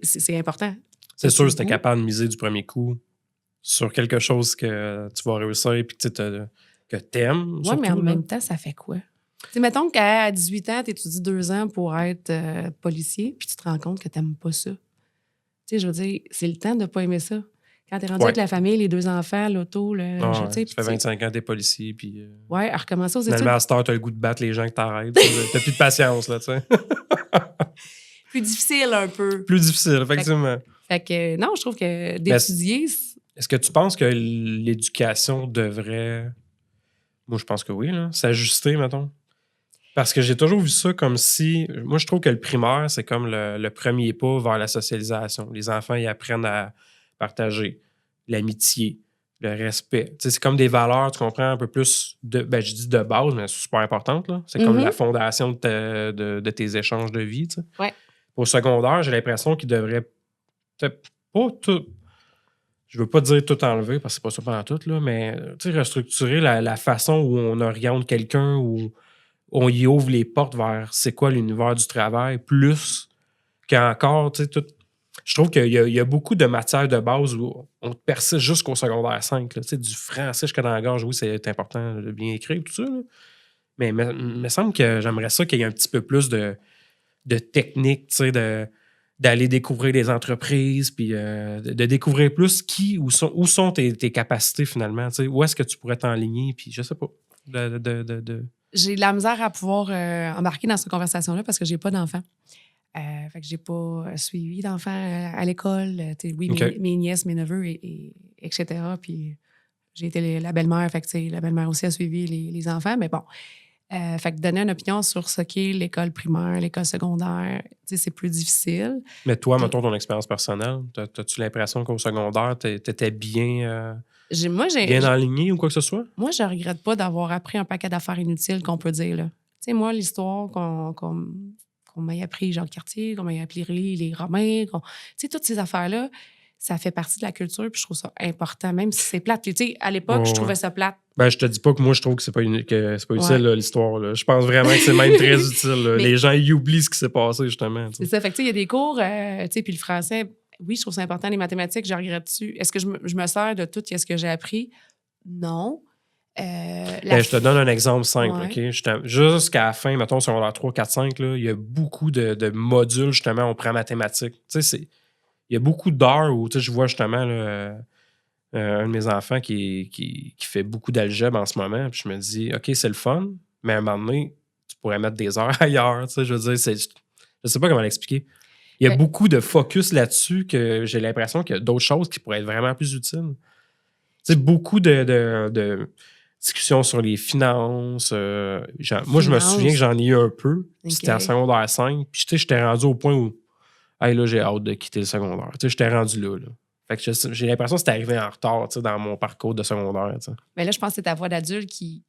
C'est important. C'est sûr, si tu es capable de miser du premier coup sur quelque chose que tu vas réussir et que tu aimes. Oui, mais en même temps, ça fait quoi? T'sais, mettons qu'à 18 ans, tu étudies 2 ans pour être policier, puis tu te rends compte que tu n'aimes pas ça. Je veux dire, c'est le temps de ne pas aimer ça. Quand tu es rendu avec la famille, les 2 enfants, l'auto, ça fait 25 ans que tu es policier. Puis, à recommencer aux études. Finalement, à cette heure, tu as le goût de battre les gens que tu arrêtes. Tu n'as plus de patience, là, tu sais. Plus difficile un peu. Plus difficile, effectivement. Fait que non, je trouve que d'étudier... Est-ce que tu penses que l'éducation devrait, moi je pense que oui, là, s'ajuster, mettons? Parce que j'ai toujours vu ça comme si... Moi, je trouve que le primaire, c'est comme le premier pas vers la socialisation. Les enfants, ils apprennent à partager l'amitié, le respect. Tu sais, c'est comme des valeurs, tu comprends, un peu plus de... Ben, je dis de base, mais c'est super importante, là. C'est comme la fondation de tes échanges de vie, tu sais. Ouais. Au secondaire, j'ai l'impression qu'ils devraient peut-être pas tout... Je veux pas dire tout enlever, parce que c'est pas ça pendant tout, là, mais tu sais, restructurer la façon où on oriente quelqu'un, où on y ouvre les portes vers c'est quoi l'univers du travail, plus qu'encore, tu sais, tout. Je trouve qu'il y a beaucoup de matières de base où on persiste jusqu'au secondaire 5. Là, tu sais, du français jusqu'à dans la gorge, oui, c'est important de bien écrire, tout ça. Là. Mais il me semble que j'aimerais ça qu'il y ait un petit peu plus de technique, tu sais, d'aller découvrir des entreprises, puis de découvrir plus où sont tes capacités finalement. Tu sais, où est-ce que tu pourrais t'enligner, puis je sais pas. J'ai de la misère à pouvoir embarquer dans cette conversation-là parce que j'ai pas d'enfants. Fait que j'ai pas suivi d'enfants à l'école. Oui, Okay. mes nièces, mes neveux, etc. Puis j'ai été la belle-mère. Fait que la belle-mère aussi a suivi les enfants. Mais bon, fait que donner une opinion sur ce qu'est l'école primaire, l'école secondaire, c'est plus difficile. Mais toi, mettons ton expérience personnelle, as-tu l'impression qu'au secondaire, t'étais bien enligné ou quoi que ce soit? Moi, je regrette pas d'avoir appris un paquet d'affaires inutiles qu'on peut dire. Tu sais, moi, l'histoire qu'on m'ait appris Jean Cartier, qu'on m'ait appris les Romains, tu sais, toutes ces affaires-là, ça fait partie de la culture, puis je trouve ça important, même si c'est plate. Tu sais, à l'époque, je trouvais ça plate. Ben, je te dis pas que moi, je trouve que c'est pas utile, là, l'histoire. Là. Je pense vraiment que c'est même très utile. Là. Les gens, ils oublient ce qui s'est passé, justement. C'est ça. Fait que, tu sais, il y a des cours, tu sais, puis le français, oui, je trouve ça important. Les mathématiques, je regrette dessus. Est-ce que je me sers de tout ce que j'ai appris? Non. Je te donne un exemple simple, OK? Jusqu'à la fin, mettons, secondaire 3, 4, 5, là, il y a beaucoup de modules, justement, on prend mathématiques. Tu sais, il y a beaucoup d'heures où, tu sais, je vois, justement, là, un de mes enfants qui fait beaucoup d'algèbre en ce moment, puis je me dis, OK, c'est le fun, mais à un moment donné, tu pourrais mettre des heures ailleurs, tu sais, je veux dire, je sais pas comment l'expliquer. Il y a beaucoup de focus là-dessus que j'ai l'impression qu'il y a d'autres choses qui pourraient être vraiment plus utiles. Tu sais, beaucoup de discussions sur les finances. Moi, je me souviens que j'en ai eu un peu. Okay. C'était en secondaire 5. Puis, tu sais, j'étais rendu au point où, hey, là, j'ai hâte de quitter le secondaire. Tu sais, j'étais rendu là. Fait que j'ai l'impression que c'était arrivé en retard, tu sais, dans mon parcours de secondaire, tu sais. Mais là, je pense que c'est ta voix d'adulte qui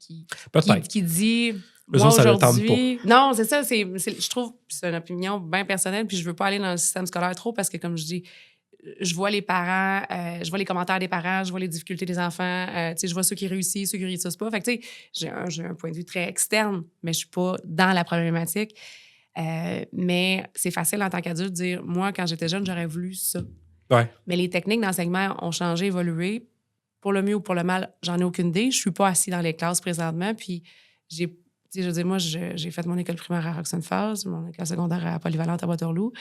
dit... Moi, ça ne le tente pas. Non, c'est ça. Je trouve c'est une opinion bien personnelle, puis je veux pas aller dans le système scolaire trop parce que, comme je dis, je vois les parents, je vois les commentaires des parents, je vois les difficultés des enfants, je vois ceux qui réussissent, ceux qui réussissent pas. Fait que, tu sais, j'ai un point de vue très externe, mais je suis pas dans la problématique. Mais c'est facile en tant qu'adulte de dire, moi, quand j'étais jeune, j'aurais voulu ça. Ouais. Mais les techniques d'enseignement ont changé, évolué. Pour le mieux ou pour le mal, j'en ai aucune idée. Je suis pas assis dans les classes présentement, puis je veux dire, moi, j'ai fait mon école primaire à Roxane Falls, mon école secondaire à Polyvalente à Waterloo.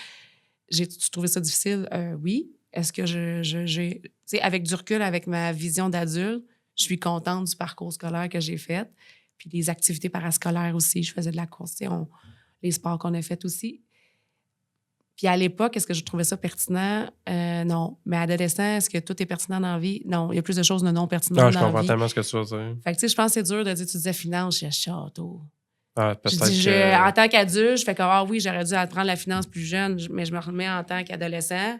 J'ai-tu trouvé ça difficile? Oui. Est-ce que j'ai... Tu sais, avec du recul, avec ma vision d'adulte, je suis contente du parcours scolaire que j'ai fait. Puis des activités parascolaires aussi. Je faisais de la course, tu sais, les sports qu'on a fait aussi. Puis à l'époque, est-ce que je trouvais ça pertinent? Non. Mais adolescent, est-ce que tout est pertinent dans la vie? Non. Il y a plus de choses non pertinentes dans la vie. Je comprends tellement ce que tu veux dire. Fait que, tu sais, je pense que c'est dur de dire, tu disais finance, j'ai château. Ah, peut-être en tant qu'adulte, je fais comme, ah oui, j'aurais dû apprendre la finance plus jeune, mais je me remets en tant qu'adolescent.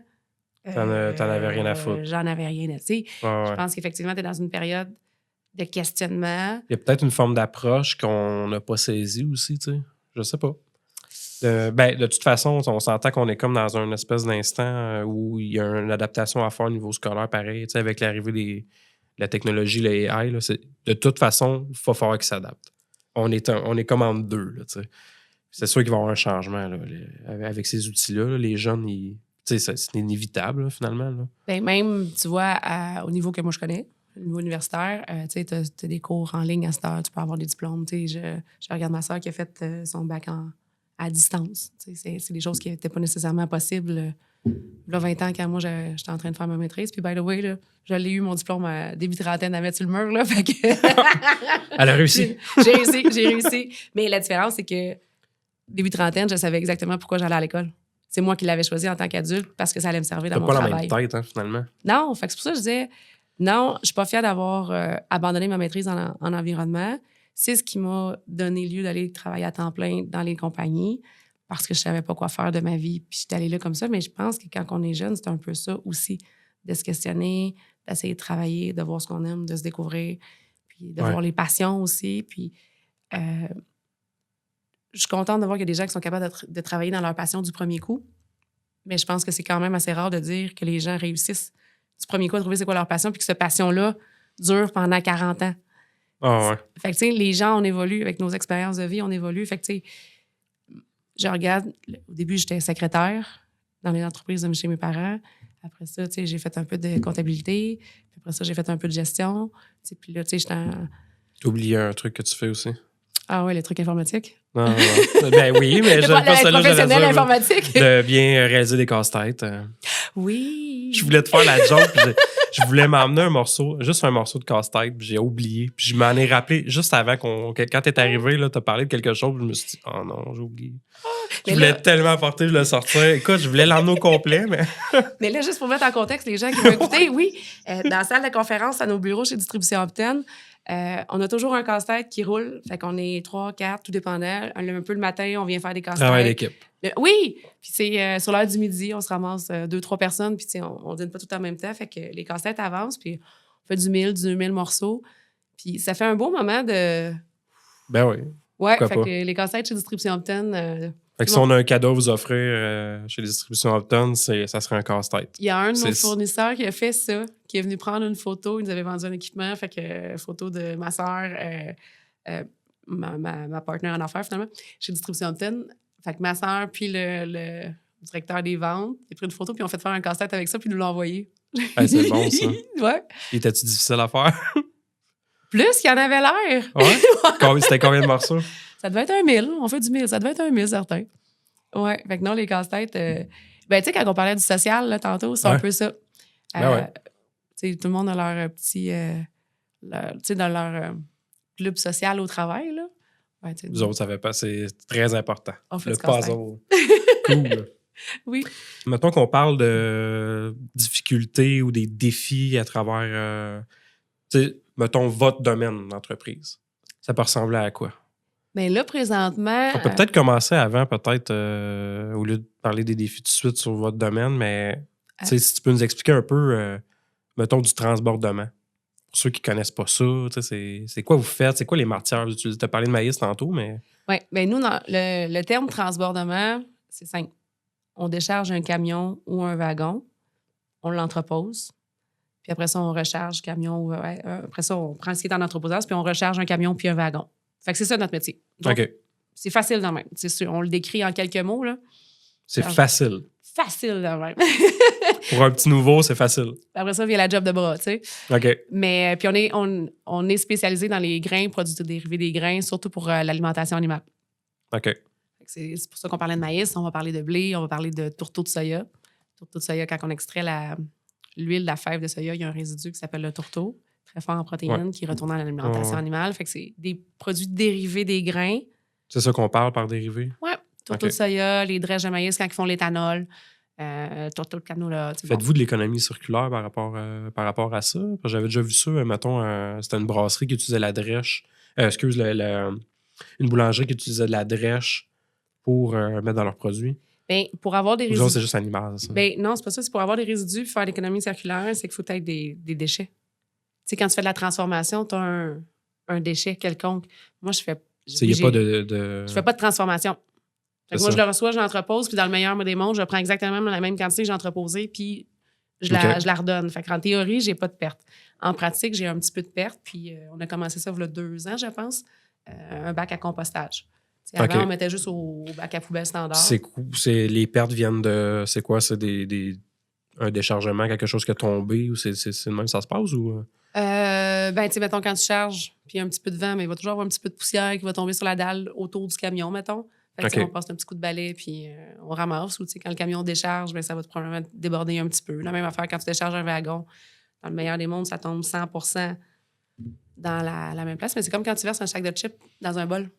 T'en avais rien à foutre. J'en avais rien, tu sais. Ouais. Je pense qu'effectivement, tu es dans une période de questionnement. Il y a peut-être une forme d'approche qu'on n'a pas saisie aussi, tu sais. Je sais pas. De toute façon, on s'entend qu'on est comme dans un espèce d'instant où il y a une adaptation à faire au niveau scolaire, pareil, tu sais, avec l'arrivée de la technologie, le AI, là, de toute façon, il va falloir qu'ils s'adaptent. On est comme en deux, là, tu sais. C'est sûr qu'il va y avoir un changement, là, avec ces outils-là. Là, les jeunes, c'est inévitable, là, finalement. Là. Ben, même, tu vois, au niveau que moi je connais, au niveau universitaire, tu as des cours en ligne à cette heure, tu peux avoir des diplômes. Je regarde ma soeur qui a fait son bac à distance. C'est des choses qui n'étaient pas nécessairement possibles. Là, 20 ans, quand moi, j'étais en train de faire ma maîtrise. Puis, by the way, là, je l'ai eu, mon diplôme, à début trentaine à mettre sur le mur. Là, fait que Elle a réussi. J'ai réussi. Mais la différence, c'est que début trentaine, je savais exactement pourquoi j'allais à l'école. C'est moi qui l'avais choisi en tant qu'adulte parce que ça allait me servir dans mon travail. T'as pas la même tête, hein, finalement. Non, fait que c'est pour ça que je disais, non, je suis pas fière d'avoir abandonné ma maîtrise en environnement. c'est ce qui m'a donné lieu d'aller travailler à temps plein dans les compagnies parce que je savais pas quoi faire de ma vie. Puis j'étais allée là comme ça. Mais je pense que quand on est jeune, c'est un peu ça aussi, de se questionner, d'essayer de travailler, de voir ce qu'on aime, de se découvrir, puis de voir les passions aussi. Puis je suis contente de voir qu'il y a des gens qui sont capables de travailler dans leur passion du premier coup. Mais je pense que c'est quand même assez rare de dire que les gens réussissent du premier coup à trouver c'est quoi leur passion puis que cette passion-là dure pendant 40 ans. Ah ouais. Fait que, tu sais, les gens, on évolue avec nos expériences de vie, on évolue. Fait que, tu sais, je regarde, au début, j'étais secrétaire dans les entreprises de chez mes parents. Après ça, tu sais, j'ai fait un peu de comptabilité. Puis après ça, j'ai fait un peu de gestion. Tu sais, puis là, tu sais, j'étais en... T'as oublié un truc que tu fais aussi. Ah ouais, les trucs informatiques. Non. Ben oui, mais j'aime pas celle-là, professionnel informatique. De bien réaliser des casse-têtes. Oui. Je voulais te faire la joke, puis je voulais m'emmener juste un morceau de casse-tête, puis j'ai oublié. Puis je m'en ai rappelé juste avant quand t'es arrivé, là, t'as parlé de quelque chose, puis je me suis dit, oh non, j'ai oublié. Je voulais tellement apporter, je voulais sortir. Écoute, je voulais l'emmener au complet, mais... Mais là, juste pour mettre en contexte, les gens qui vont écouter, oui, dans la salle de conférence, à nos bureaux chez Distribution Opten, on a toujours un casse-tête qui roule. Fait qu'on est 3, 4, tout dépendant. Un peu le matin, on vient faire des casse-têtes. Travail d'équipe. Oui! Puis c'est sur l'heure du midi, on se ramasse 2, 3 personnes, puis on dîne pas tout en même temps. Fait que les casse-têtes avancent, puis on fait du 1000, du 2000 morceaux. Puis ça fait un beau moment de... Ben oui. Ouais, pourquoi fait pas. que les casse-têtes chez Distribution Opten... Fait que si on a un cadeau à vous offrir chez les Distributions Opten, ça serait un casse-tête. Il y a un de nos fournisseurs qui a fait ça, qui est venu prendre une photo. Il nous avait vendu un équipement, fait que photo de ma soeur, ma partenaire en affaires, finalement, chez Distribution Opten. Fait que ma soeur puis le directeur des ventes, il a pris une photo, puis on fait faire un casse-tête avec ça, puis nous l'a envoyé. Hey, c'est bon, ça. Ouais. Était-tu difficile à faire? Plus qu'il y en avait l'air. Ouais? C'était combien de morceaux? Ça devait être 1000. On fait du 1000. Ça devait être 1000, certain. Ouais. Fait que non, les casse-têtes... ben, tu sais, quand on parlait du social, là, tantôt, c'est un peu ça. Ben tu sais, tout le monde a leur petit... tu sais, dans leur club social au travail, là. Ouais, vous autres, ça fait pas... C'est très important. On fait le du casse-tête. puzzle. Cool. Oui. Mettons qu'on parle de difficultés ou des défis à travers... tu sais, mettons, votre domaine d'entreprise. Ça peut ressembler à quoi? Bien là, présentement... On peut peut-être commencer avant, peut-être, au lieu de parler des défis tout de suite sur votre domaine, mais si tu peux nous expliquer un peu, mettons, du transbordement. Pour ceux qui ne connaissent pas ça, c'est quoi vous faites? C'est quoi les matières que vous utilisez? Tu as parlé de maïs tantôt, mais... Oui, bien nous, le terme transbordement, c'est simple. On décharge un camion ou un wagon, on l'entrepose, puis après ça, on recharge camion. Après ça, on prend ce qui est en entreposage, puis on recharge un camion puis un wagon. Fait que c'est ça notre métier. Donc, OK. C'est facile de même. C'est sûr, on le décrit en quelques mots, là. C'est facile. Facile de même. Pour un petit nouveau, c'est facile. Après ça, vient la job de bras, tu sais. OK. Mais puis on est spécialisé dans les grains, produits dérivés des grains, surtout pour l'alimentation animale. OK. C'est pour ça qu'on parlait de maïs, on va parler de blé, on va parler de tourteau de soya. Tourteau de soya, quand on extrait l'huile de la fève de soya, il y a un résidu qui s'appelle le tourteau, très fort en protéines, qui retourne dans l'alimentation animale. Fait que c'est des produits dérivés des grains. C'est ça qu'on parle par dérivé? Oui. Tourteau de soya, les drèches de maïs quand ils font l'éthanol, tourteau de canola. Faites-vous de l'économie circulaire par rapport à ça? Parce que j'avais déjà vu ça, mettons, c'était une brasserie qui utilisait la drèche. Une boulangerie qui utilisait de la drèche pour mettre dans leurs produits. Bien, pour avoir des résidus... c'est juste animal, ça. Bien, non, c'est pas ça. C'est pour avoir des résidus, faire l'économie circulaire, c'est qu'il faut être des déchets. Tu sais, quand tu fais de la transformation, tu as un déchet quelconque. Moi, je fais... Il n'y a pas de... Je fais pas de transformation. Fait que moi, je le reçois, je l'entrepose, puis dans le meilleur des mondes, je prends exactement la même quantité que j'ai entreposée, puis je la redonne. Fait qu'en théorie, j'ai pas de perte. En pratique, j'ai un petit peu de perte, puis on a commencé ça il y a 2 ans, je pense, un bac à compostage. Avant, on mettait juste au bac à poubelle standard. Les pertes viennent de... C'est quoi? C'est un déchargement, quelque chose qui a tombé, ou c'est le même ça se passe, ou... Ben, tu sais, mettons, quand tu charges, puis il y a un petit peu de vent, mais il va toujours avoir un petit peu de poussière qui va tomber sur la dalle autour du camion, mettons. Fait que, on passe un petit coup de balai, puis on ramasse. Ou quand le camion décharge, ben, ça va probablement déborder un petit peu. La même affaire quand tu décharges un wagon. Dans le meilleur des mondes, ça tombe 100% dans la même place. Mais c'est comme quand tu verses un sac de chips dans un bol.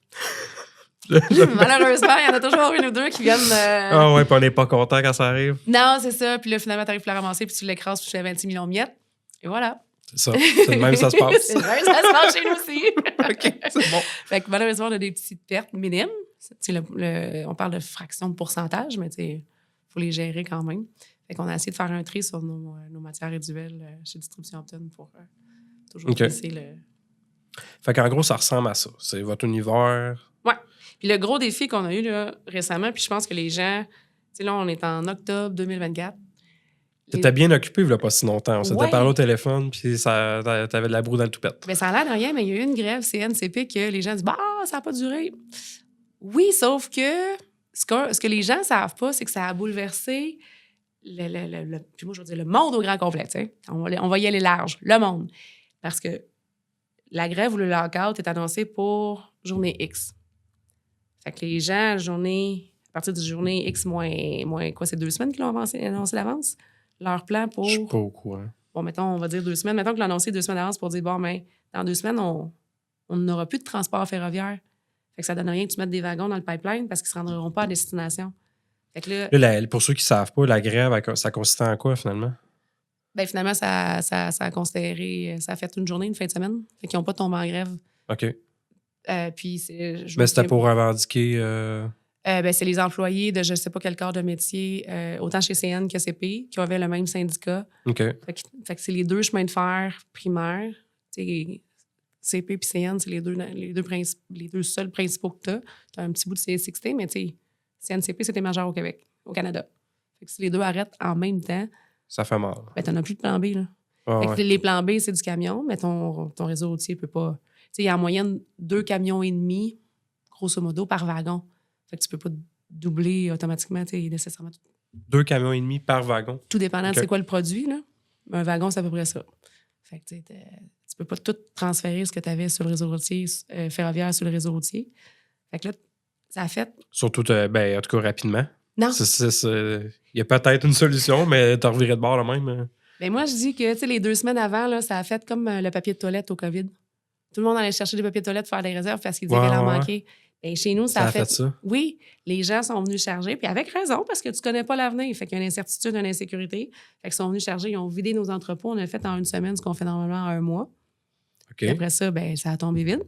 Malheureusement, il y en a toujours une ou deux qui viennent... Ah ouais, puis on n'est pas content quand ça arrive. Non, c'est ça. Puis là, finalement, tu arrives à la ramasser, puis tu l'écrases, puis tu fais 26 millions de miettes. Et voilà. C'est ça. C'est de même ça se passe. C'est vrai, ça se passe chez nous aussi. OK, c'est bon. Fait que malheureusement, on a des petites pertes minimes. On parle de fractions de pourcentage, mais il faut les gérer quand même. Fait qu'on a essayé de faire un tri sur nos matières résiduelles chez Distribution Opton pour toujours laisser le... Fait qu'en gros, ça ressemble à ça. C'est votre univers. Ouais. Puis le gros défi qu'on a eu là, récemment, puis je pense que les gens... Tu sais, là, on est en octobre 2024. T'étais bien occupé il n'y a pas si longtemps. On s'était Ouais. parlé au téléphone, puis t'avais de la broue dans le toupette. Bien, ça a l'air de rien, mais il y a eu une grève CNCP que les gens disent « Bah, ça n'a pas duré. » Oui, sauf que ce que les gens ne savent pas, c'est que ça a bouleversé puis moi, je veux dire le monde au grand complet. T'sais. On va y aller large, le monde. Parce que la grève ou le lockout est annoncé pour journée X. Fait que les gens, à partir de journée X moins quoi, c'est 2 semaines qu'ils l'ont annoncé d'avance? Leur plan pour... Je suis pas au courant. Bon, mettons, on va dire 2 semaines. Mettons qu'ils l'ont annoncé 2 semaines d'avance pour dire, bon, ben, dans 2 semaines, on n'aura plus de transport ferroviaire. Fait que ça donne rien que tu mettes des wagons dans le pipeline parce qu'ils ne se rendront pas à destination. Fait que là, pour ceux qui ne savent pas, la grève, ça consistait en quoi, finalement? Ben, finalement, ça a considéré... Ça a fait une journée, une fin de semaine. Fait qu'ils n'ont pas tombé en grève. OK. Puis Mais c'était pour revendiquer... ben, c'est les employés de je ne sais pas quel corps de métier, autant chez CN que CP, qui avaient le même syndicat. OK. Fait que c'est les 2 chemins de fer primaires. T'sais, CP et CN, c'est les deux seuls principaux que tu as. Tu as un petit bout de CSXT, mais CNCP, c'était majeur au Québec, au Canada. Fait que si les deux arrêtent en même temps, ça fait mal. Ben, tu n'en as plus de plan B. Là. Fait que les plans B, c'est du camion, mais ton réseau routier peut pas... Il y a en moyenne 2 camions et demi, grosso modo, par wagon. Fait que tu peux pas doubler automatiquement, nécessairement. 2 camions et demi par wagon. Tout dépendant de c'est quoi le produit, là. Un wagon, c'est à peu près ça. Fait que tu peux pas tout transférer ce que tu avais sur le réseau routier, ferroviaire sur le réseau routier. Fait que là, ça a fait... Surtout, ben, en tout cas, rapidement. Non. Il y a peut-être une solution, mais t'en revirais de bord là même. Ben moi, je dis que les 2 semaines avant, là, ça a fait comme le papier de toilette au COVID. Tout le monde allait chercher des papiers de toilette pour faire des réserves parce qu'ils disaient qu'elle en manquait. Ben, chez nous, ça a fait ça. Oui, les gens sont venus charger, puis avec raison, parce que tu connais pas l'avenir. Fait qu'il y a une incertitude, une insécurité. Fait qu'ils sont venus charger, ils ont vidé nos entrepôts. On a fait en 1 semaine ce qu'on fait normalement en 1 mois. Okay. Puis après ça, ben, ça a tombé vide.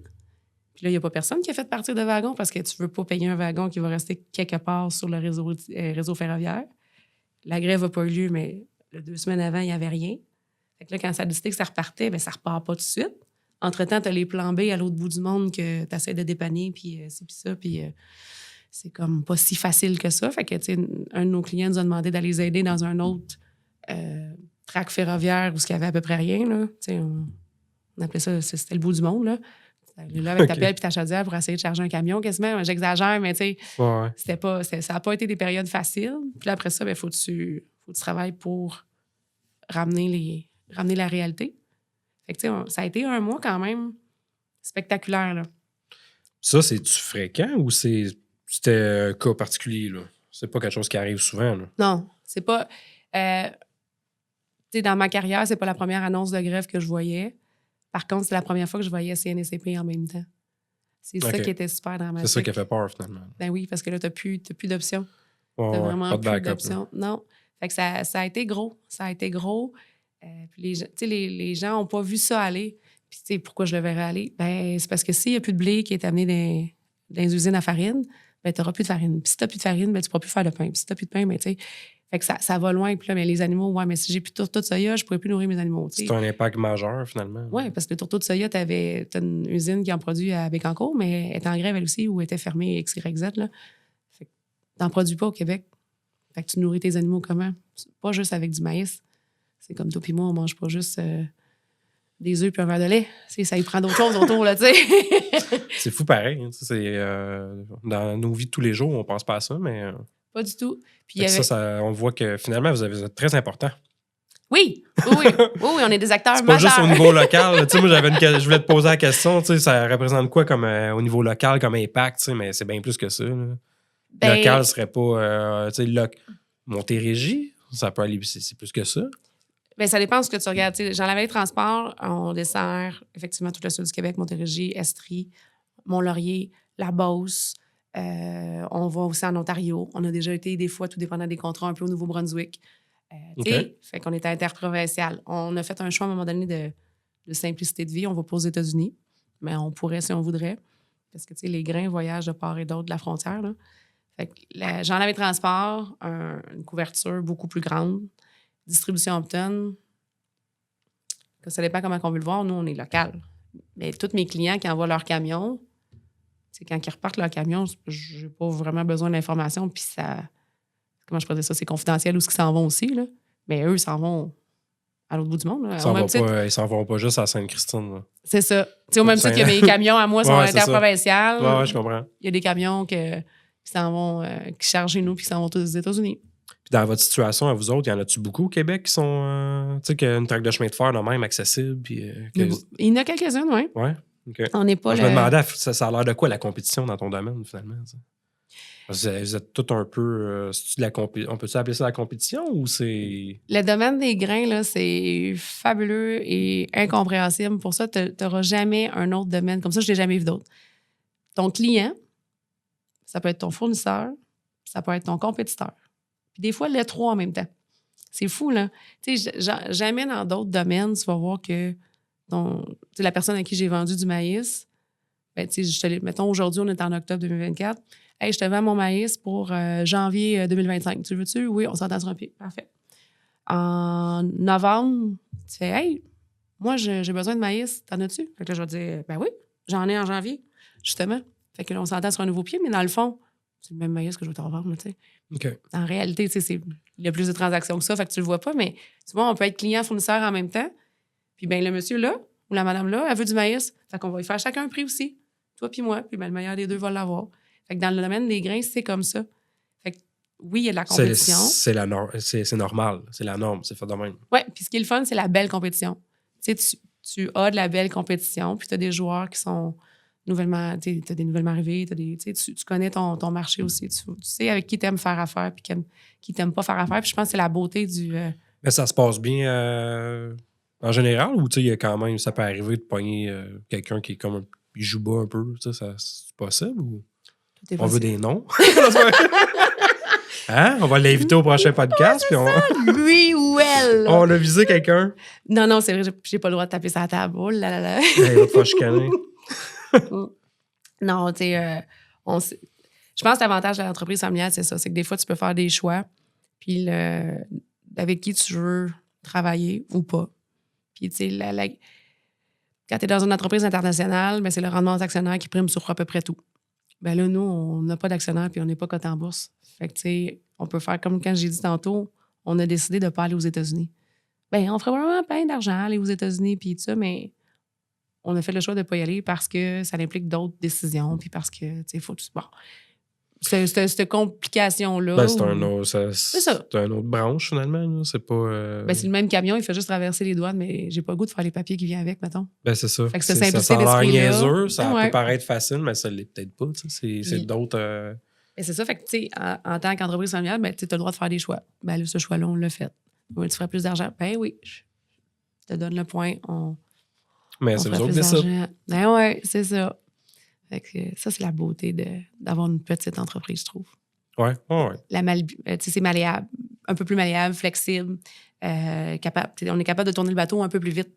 Puis là, il n'y a pas personne qui a fait partir de wagon parce que tu veux pas payer un wagon qui va rester quelque part sur le réseau ferroviaire. La grève n'a pas eu lieu, mais 2 semaines avant, il n'y avait rien. Fait que là, quand ça a décidé que ça repartait, bien, ça repart pas tout de suite. Entre-temps, tu as les plans B à l'autre bout du monde que tu essaies de dépanner, puis c'est puis ça, puis c'est comme pas si facile que ça. Fait que, tu sais, un de nos clients nous a demandé d'aller les aider dans un autre track ferroviaire où il n'y avait à peu près rien, là. Tu sais, on appelait ça, c'était le bout du monde, là. Là, avec ta pelle puis ta chaudière pour essayer de charger un camion, quasiment. J'exagère, mais tu sais, ça n'a pas été des périodes faciles. Puis là, après ça, il faut que tu travailles pour ramener la réalité. Fait que, tu sais, ça a été 1 mois quand même spectaculaire, là. Ça, c'est-tu fréquent ou c'était un cas particulier, là? C'est pas quelque chose qui arrive souvent, là? Non, c'est pas... tu sais, dans ma carrière, c'est pas la première annonce de grève que je voyais. Par contre, c'est la première fois que je voyais CNCP en même temps. C'est ça qui était super dramatique. C'est ça qui a fait peur, finalement. Ben oui, parce que là, t'as plus d'options. T'as vraiment pas de plus d'options. Non. Fait que ça a été gros. Ça a été gros. Puis les gens n'ont pas vu ça aller. Puis, tu sais, pourquoi je le verrais aller? Ben, c'est parce que s'il n'y a plus de blé qui est amené dans les usines à farine, ben, tu n'auras plus de farine. Puis si tu n'as plus de farine, ben, tu ne pourras plus faire de pain. Puis si tu n'as plus de pain, ben, tu sais... Fait que ça va loin. Puis là, mais les animaux, ouais, mais si j'ai plus de tourteau de soya, je ne pourrais plus nourrir mes animaux. C'est un impact majeur, finalement. Oui, parce que le tourteau de soya, tu as une usine qui en produit à Bécancour, mais elle est en grève, elle aussi, ou elle était fermée XYZ. Là. Fait que tu n'en produis pas au Québec. Fait que tu nourris tes animaux comment? Pas juste avec du maïs. C'est comme toi puis moi, on mange pas juste des œufs puis un verre de lait. Ça y prend d'autres choses autour, là, tu sais. C'est fou pareil. Hein, dans nos vies de tous les jours, on pense pas à ça, mais... Pas du tout. Puis on voit que finalement, vous êtes très important. Oui, on est des acteurs c'est pas majeurs. Juste au niveau local. Moi, je voulais te poser la question, ça représente quoi comme au niveau local comme impact, mais c'est bien plus que ça. Ben, local serait pas Montérégie, ça peut aller, c'est plus que ça. Bien, ça dépend de ce que tu regardes. Jean-Lavallée Transport, on dessert effectivement tout le sud du Québec, Montérégie, Estrie, Mont-Laurier, la Beauce. On va aussi en Ontario. On a déjà été des fois, tout dépendant des contrats, un peu au Nouveau-Brunswick. Fait qu'on était interprovincial. On a fait un choix à un moment donné de simplicité de vie, on ne va pas aux États-Unis, mais on pourrait si on voudrait. Parce que, tu sais, les grains voyagent de part et d'autre de la frontière, là. Fait que j'en avais transport, une couverture beaucoup plus grande, distribution Opton. Ça dépend comment on veut le voir. Nous, on est local. Mais tous mes clients qui envoient leur camion, c'est quand ils repartent leur camion, j'ai pas vraiment besoin d'informations. Puis ça... Comment je pourrais dire ça? C'est confidentiel où ils s'en vont aussi, là. Mais eux, ils s'en vont à l'autre bout du monde. Là. Ils s'en vont pas juste à Sainte-Christine. Là. C'est ça. T'sais, au même titre que mes camions à moi sont interprovinciales. Ouais, je comprends. Il y a des camions qui s'en vont, qui chargent chez nous puis qui s'en vont aux États-Unis. Puis dans votre situation, à vous autres, y en a-tu beaucoup au Québec qui sont... tu sais, qui a une traque de chemin de fer, là, même accessible? Puis, Il y en a quelques-unes, oui. Ouais? OK. On n'est pas je me demandais, ça a l'air de quoi la compétition dans ton domaine, finalement? Ça? Vous êtes tout un peu... on peut-tu appeler ça la compétition ou c'est... Le domaine des grains, là, c'est fabuleux et incompréhensible. Pour ça, tu n'auras jamais un autre domaine. Comme ça, je n'ai jamais vu d'autre. Ton client, ça peut être ton fournisseur, ça peut être ton compétiteur. Puis des fois, les trois en même temps. C'est fou, là. Tu sais, jamais dans d'autres domaines, tu vas voir que la personne à qui j'ai vendu du maïs, ben, tu sais, mettons, aujourd'hui, on est en octobre 2024. Hey, je te vends mon maïs pour janvier 2025. Tu le veux-tu? Oui, on s'entend sur un pied. Parfait. En novembre, tu fais, hey, moi, j'ai besoin de maïs. T'en as-tu? Fait que là, je vais dire, ben oui, j'en ai en janvier, justement. Fait que là, on s'entend sur un nouveau pied, mais dans le fond, c'est le même maïs que je vais te revendre, tu sais. OK. En réalité, tu sais, il y a plus de transactions que ça, fait que tu le vois pas, mais tu vois, on peut être client-fournisseur en même temps. Puis bien, le monsieur là, ou la madame là, elle veut du maïs. Fait qu'on va y faire chacun un prix aussi. Toi puis moi, puis ben, le meilleur des deux va l'avoir. Fait que dans le domaine des grains, c'est comme ça. Fait que oui, il y a de la compétition. C'est normal. C'est la norme. C'est fait de même. Oui, puis ce qui est le fun, c'est la belle compétition. Tu sais, tu as de la belle compétition, puis tu as des joueurs qui sont nouvellement... Tu as des nouvellement arrivés, tu connais ton marché aussi. Tu sais avec qui tu aimes faire affaire, puis qui t'aime pas faire affaire. Puis je pense que c'est la beauté du... Mais ça se passe bien en général, ou il y a quand même... Ça peut arriver de pogner quelqu'un qui est comme... Il joue bas un peu, c'est possible ou... On veut des noms. Hein? On va l'inviter au prochain podcast. Puis lui ou elle. On a visé quelqu'un. Non, c'est vrai, j'ai pas le droit de taper sa table. Oh là là là. Il va te faire chicaner. Non, tu sais, je pense que l'avantage de l'entreprise familiale, c'est ça. C'est que des fois, tu peux faire des choix, puis avec qui tu veux travailler ou pas. Puis, tu sais, quand tu es dans une entreprise internationale, ben, c'est le rendement des actionnaires qui prime sur à peu près tout. Ben là, nous, on n'a pas d'actionnaire puis on n'est pas coté en bourse. Fait que, tu sais, on peut faire comme quand j'ai dit tantôt, on a décidé de ne pas aller aux États-Unis. Ben, on ferait vraiment plein d'argent aller aux États-Unis puis tout ça, mais on a fait le choix de ne pas y aller parce que ça implique d'autres décisions puis parce que, tu sais, il faut tout... Bon, cette complication-là... Ben, c'est une autre branche, finalement. Là. C'est pas... Ben, c'est le même camion, il fait juste traverser les douanes, mais j'ai pas le goût de faire les papiers qui viennent avec, mettons. Ben, c'est ça. Fait que ça a l'air niaiseux, ça peut paraître facile, mais ça l'est peut-être pas. C'est d'autres... Ben, c'est ça, fait que, tu sais, en tant qu'entreprise familiale, ben, tu as le droit de faire des choix. Ben, là, ce choix-là, on l'a fait. Oui, tu ferais plus d'argent. Ben oui, je te donne le point. Mais c'est vous autres qui décident. Ben ouais, c'est ça. Fait que ça, c'est la beauté d'avoir une petite entreprise, je trouve. Ouais. C'est malléable, un peu plus malléable, flexible, capable. On est capable de tourner le bateau un peu plus vite.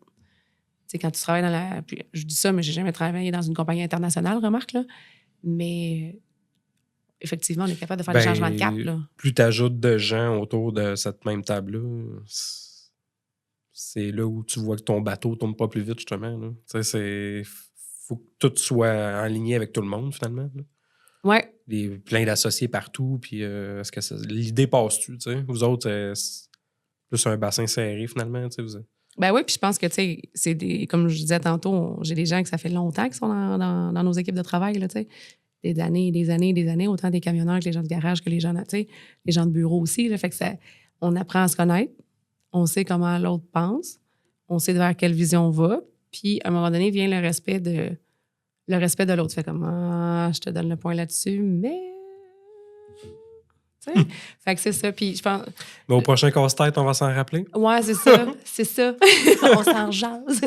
T'sais, quand tu travailles dans la... Je dis ça, mais j'ai jamais travaillé dans une compagnie internationale, remarque, là. Mais effectivement, on est capable de faire des changements de cap, là. Plus tu ajoutes de gens autour de cette même table-là, c'est là où tu vois que ton bateau ne tourne pas plus vite, justement. Il faut que tout soit aligné avec tout le monde, finalement. Là. Ouais. Plein d'associés partout, puis est-ce que l'idée passe-tu, tu sais? Vous autres, c'est plus un bassin serré, finalement, tu sais, Ben oui, puis je pense que, tu sais, c'est comme je disais tantôt, j'ai des gens que ça fait longtemps qui sont dans nos équipes de travail, là, tu sais. Des années, autant des camionneurs que les gens de garage, que les gens, tu sais, les gens de bureau aussi, là. Fait que on apprend à se connaître, on sait comment l'autre pense, on sait vers quelle vision on va, puis à un moment donné, vient le respect de l'autre. Fait comme, je te donne le point là-dessus, mais... Fait que c'est ça. Puis je pense... Mais au prochain casse-tête, on va s'en rappeler? Ouais, c'est ça. C'est ça. On s'en jase.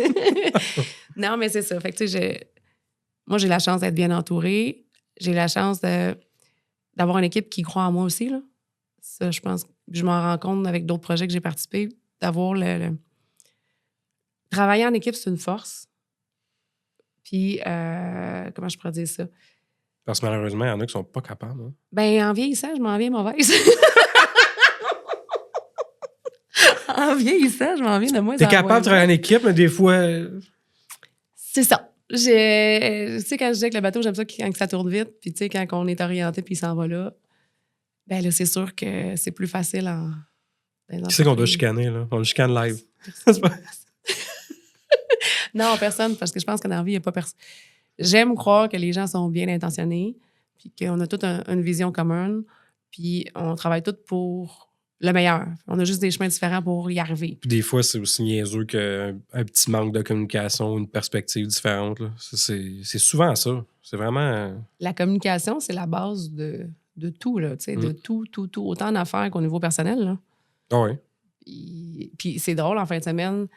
Non, mais c'est ça. Fait que tu sais, moi, j'ai la chance d'être bien entourée. J'ai la chance d'avoir une équipe qui croit en moi aussi, là. Ça, je pense... Je m'en rends compte avec d'autres projets que j'ai participé, d'avoir Travailler en équipe, c'est une force. Puis, comment je pourrais dire ça? Parce que malheureusement, il y en a qui sont pas capables. Hein? Ben, en vieillissant, je m'en viens mauvaise. En vieillissant, je m'en viens de moins en moins. T'es capable de travailler en équipe, mais des fois... C'est ça. Tu sais, quand je dis que le bateau, j'aime ça quand ça tourne vite. Puis, tu sais, quand on est orienté puis il s'en va là, ben là, c'est sûr que c'est plus facile en... Qui c'est qu'on doit chicaner, là? On le chicane live. Non, personne, parce que je pense que dans la vie, il n'y a pas personne. J'aime croire que les gens sont bien intentionnés, puis qu'on a toute une vision commune, puis on travaille tous pour le meilleur. On a juste des chemins différents pour y arriver. Puis des fois, c'est aussi niaiseux qu'un petit manque de communication, une perspective différente. Là. C'est souvent ça. C'est vraiment... La communication, c'est la base de tout, là, tu sais, de tout. Autant en affaires qu'au niveau personnel, là. Ah oui. Puis c'est drôle, en fin de semaine,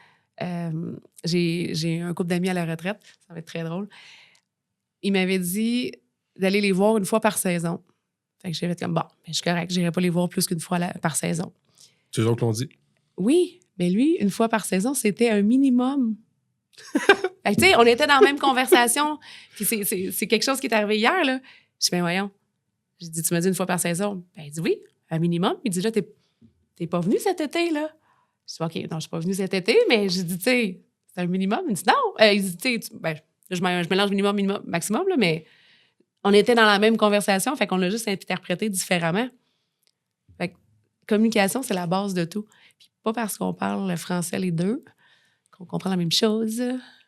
j'ai un couple d'amis à la retraite. Ça va être très drôle. Ils m'avaient dit d'aller les voir une fois par saison. Fait que j'ai fait comme, bon, ben, je suis correct, je n'irai pas les voir plus qu'une fois par saison. C'est eux autres qui l'ont dit? Oui, mais lui, une fois par saison, c'était un minimum. Fait que, tu sais, on était dans la même conversation. Puis c'est quelque chose qui est arrivé hier, là. Je dis, ben voyons. J'ai dit, tu m'as dit une fois par saison? Ben, il dit, oui, un minimum. Il dit, là, t'es pas venu cet été, là? Je dis, OK, non, je suis pas venue cet été, mais j'ai dit, tu sais, c'est un minimum. Il dit, non. Il dit, tu sais, ben, je mélange minimum, maximum, là, mais on était dans la même conversation, fait qu'on l'a juste interprété différemment. Fait que communication, c'est la base de tout. Puis pas parce qu'on parle le français les deux qu'on comprend la même chose.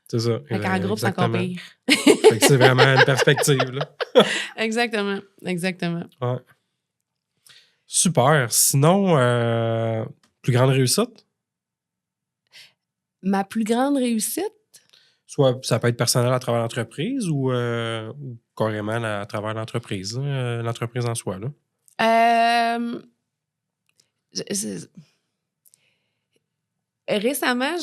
C'est ça. Fait qu'en groupe, c'est encore pire. Fait que c'est vraiment une perspective, là. Exactement. Ouais. Super. Sinon, plus grande réussite? Ma plus grande réussite? Soit ça peut être personnel à travers l'entreprise ou carrément à travers l'entreprise, hein, l'entreprise en soi. Là. Récemment,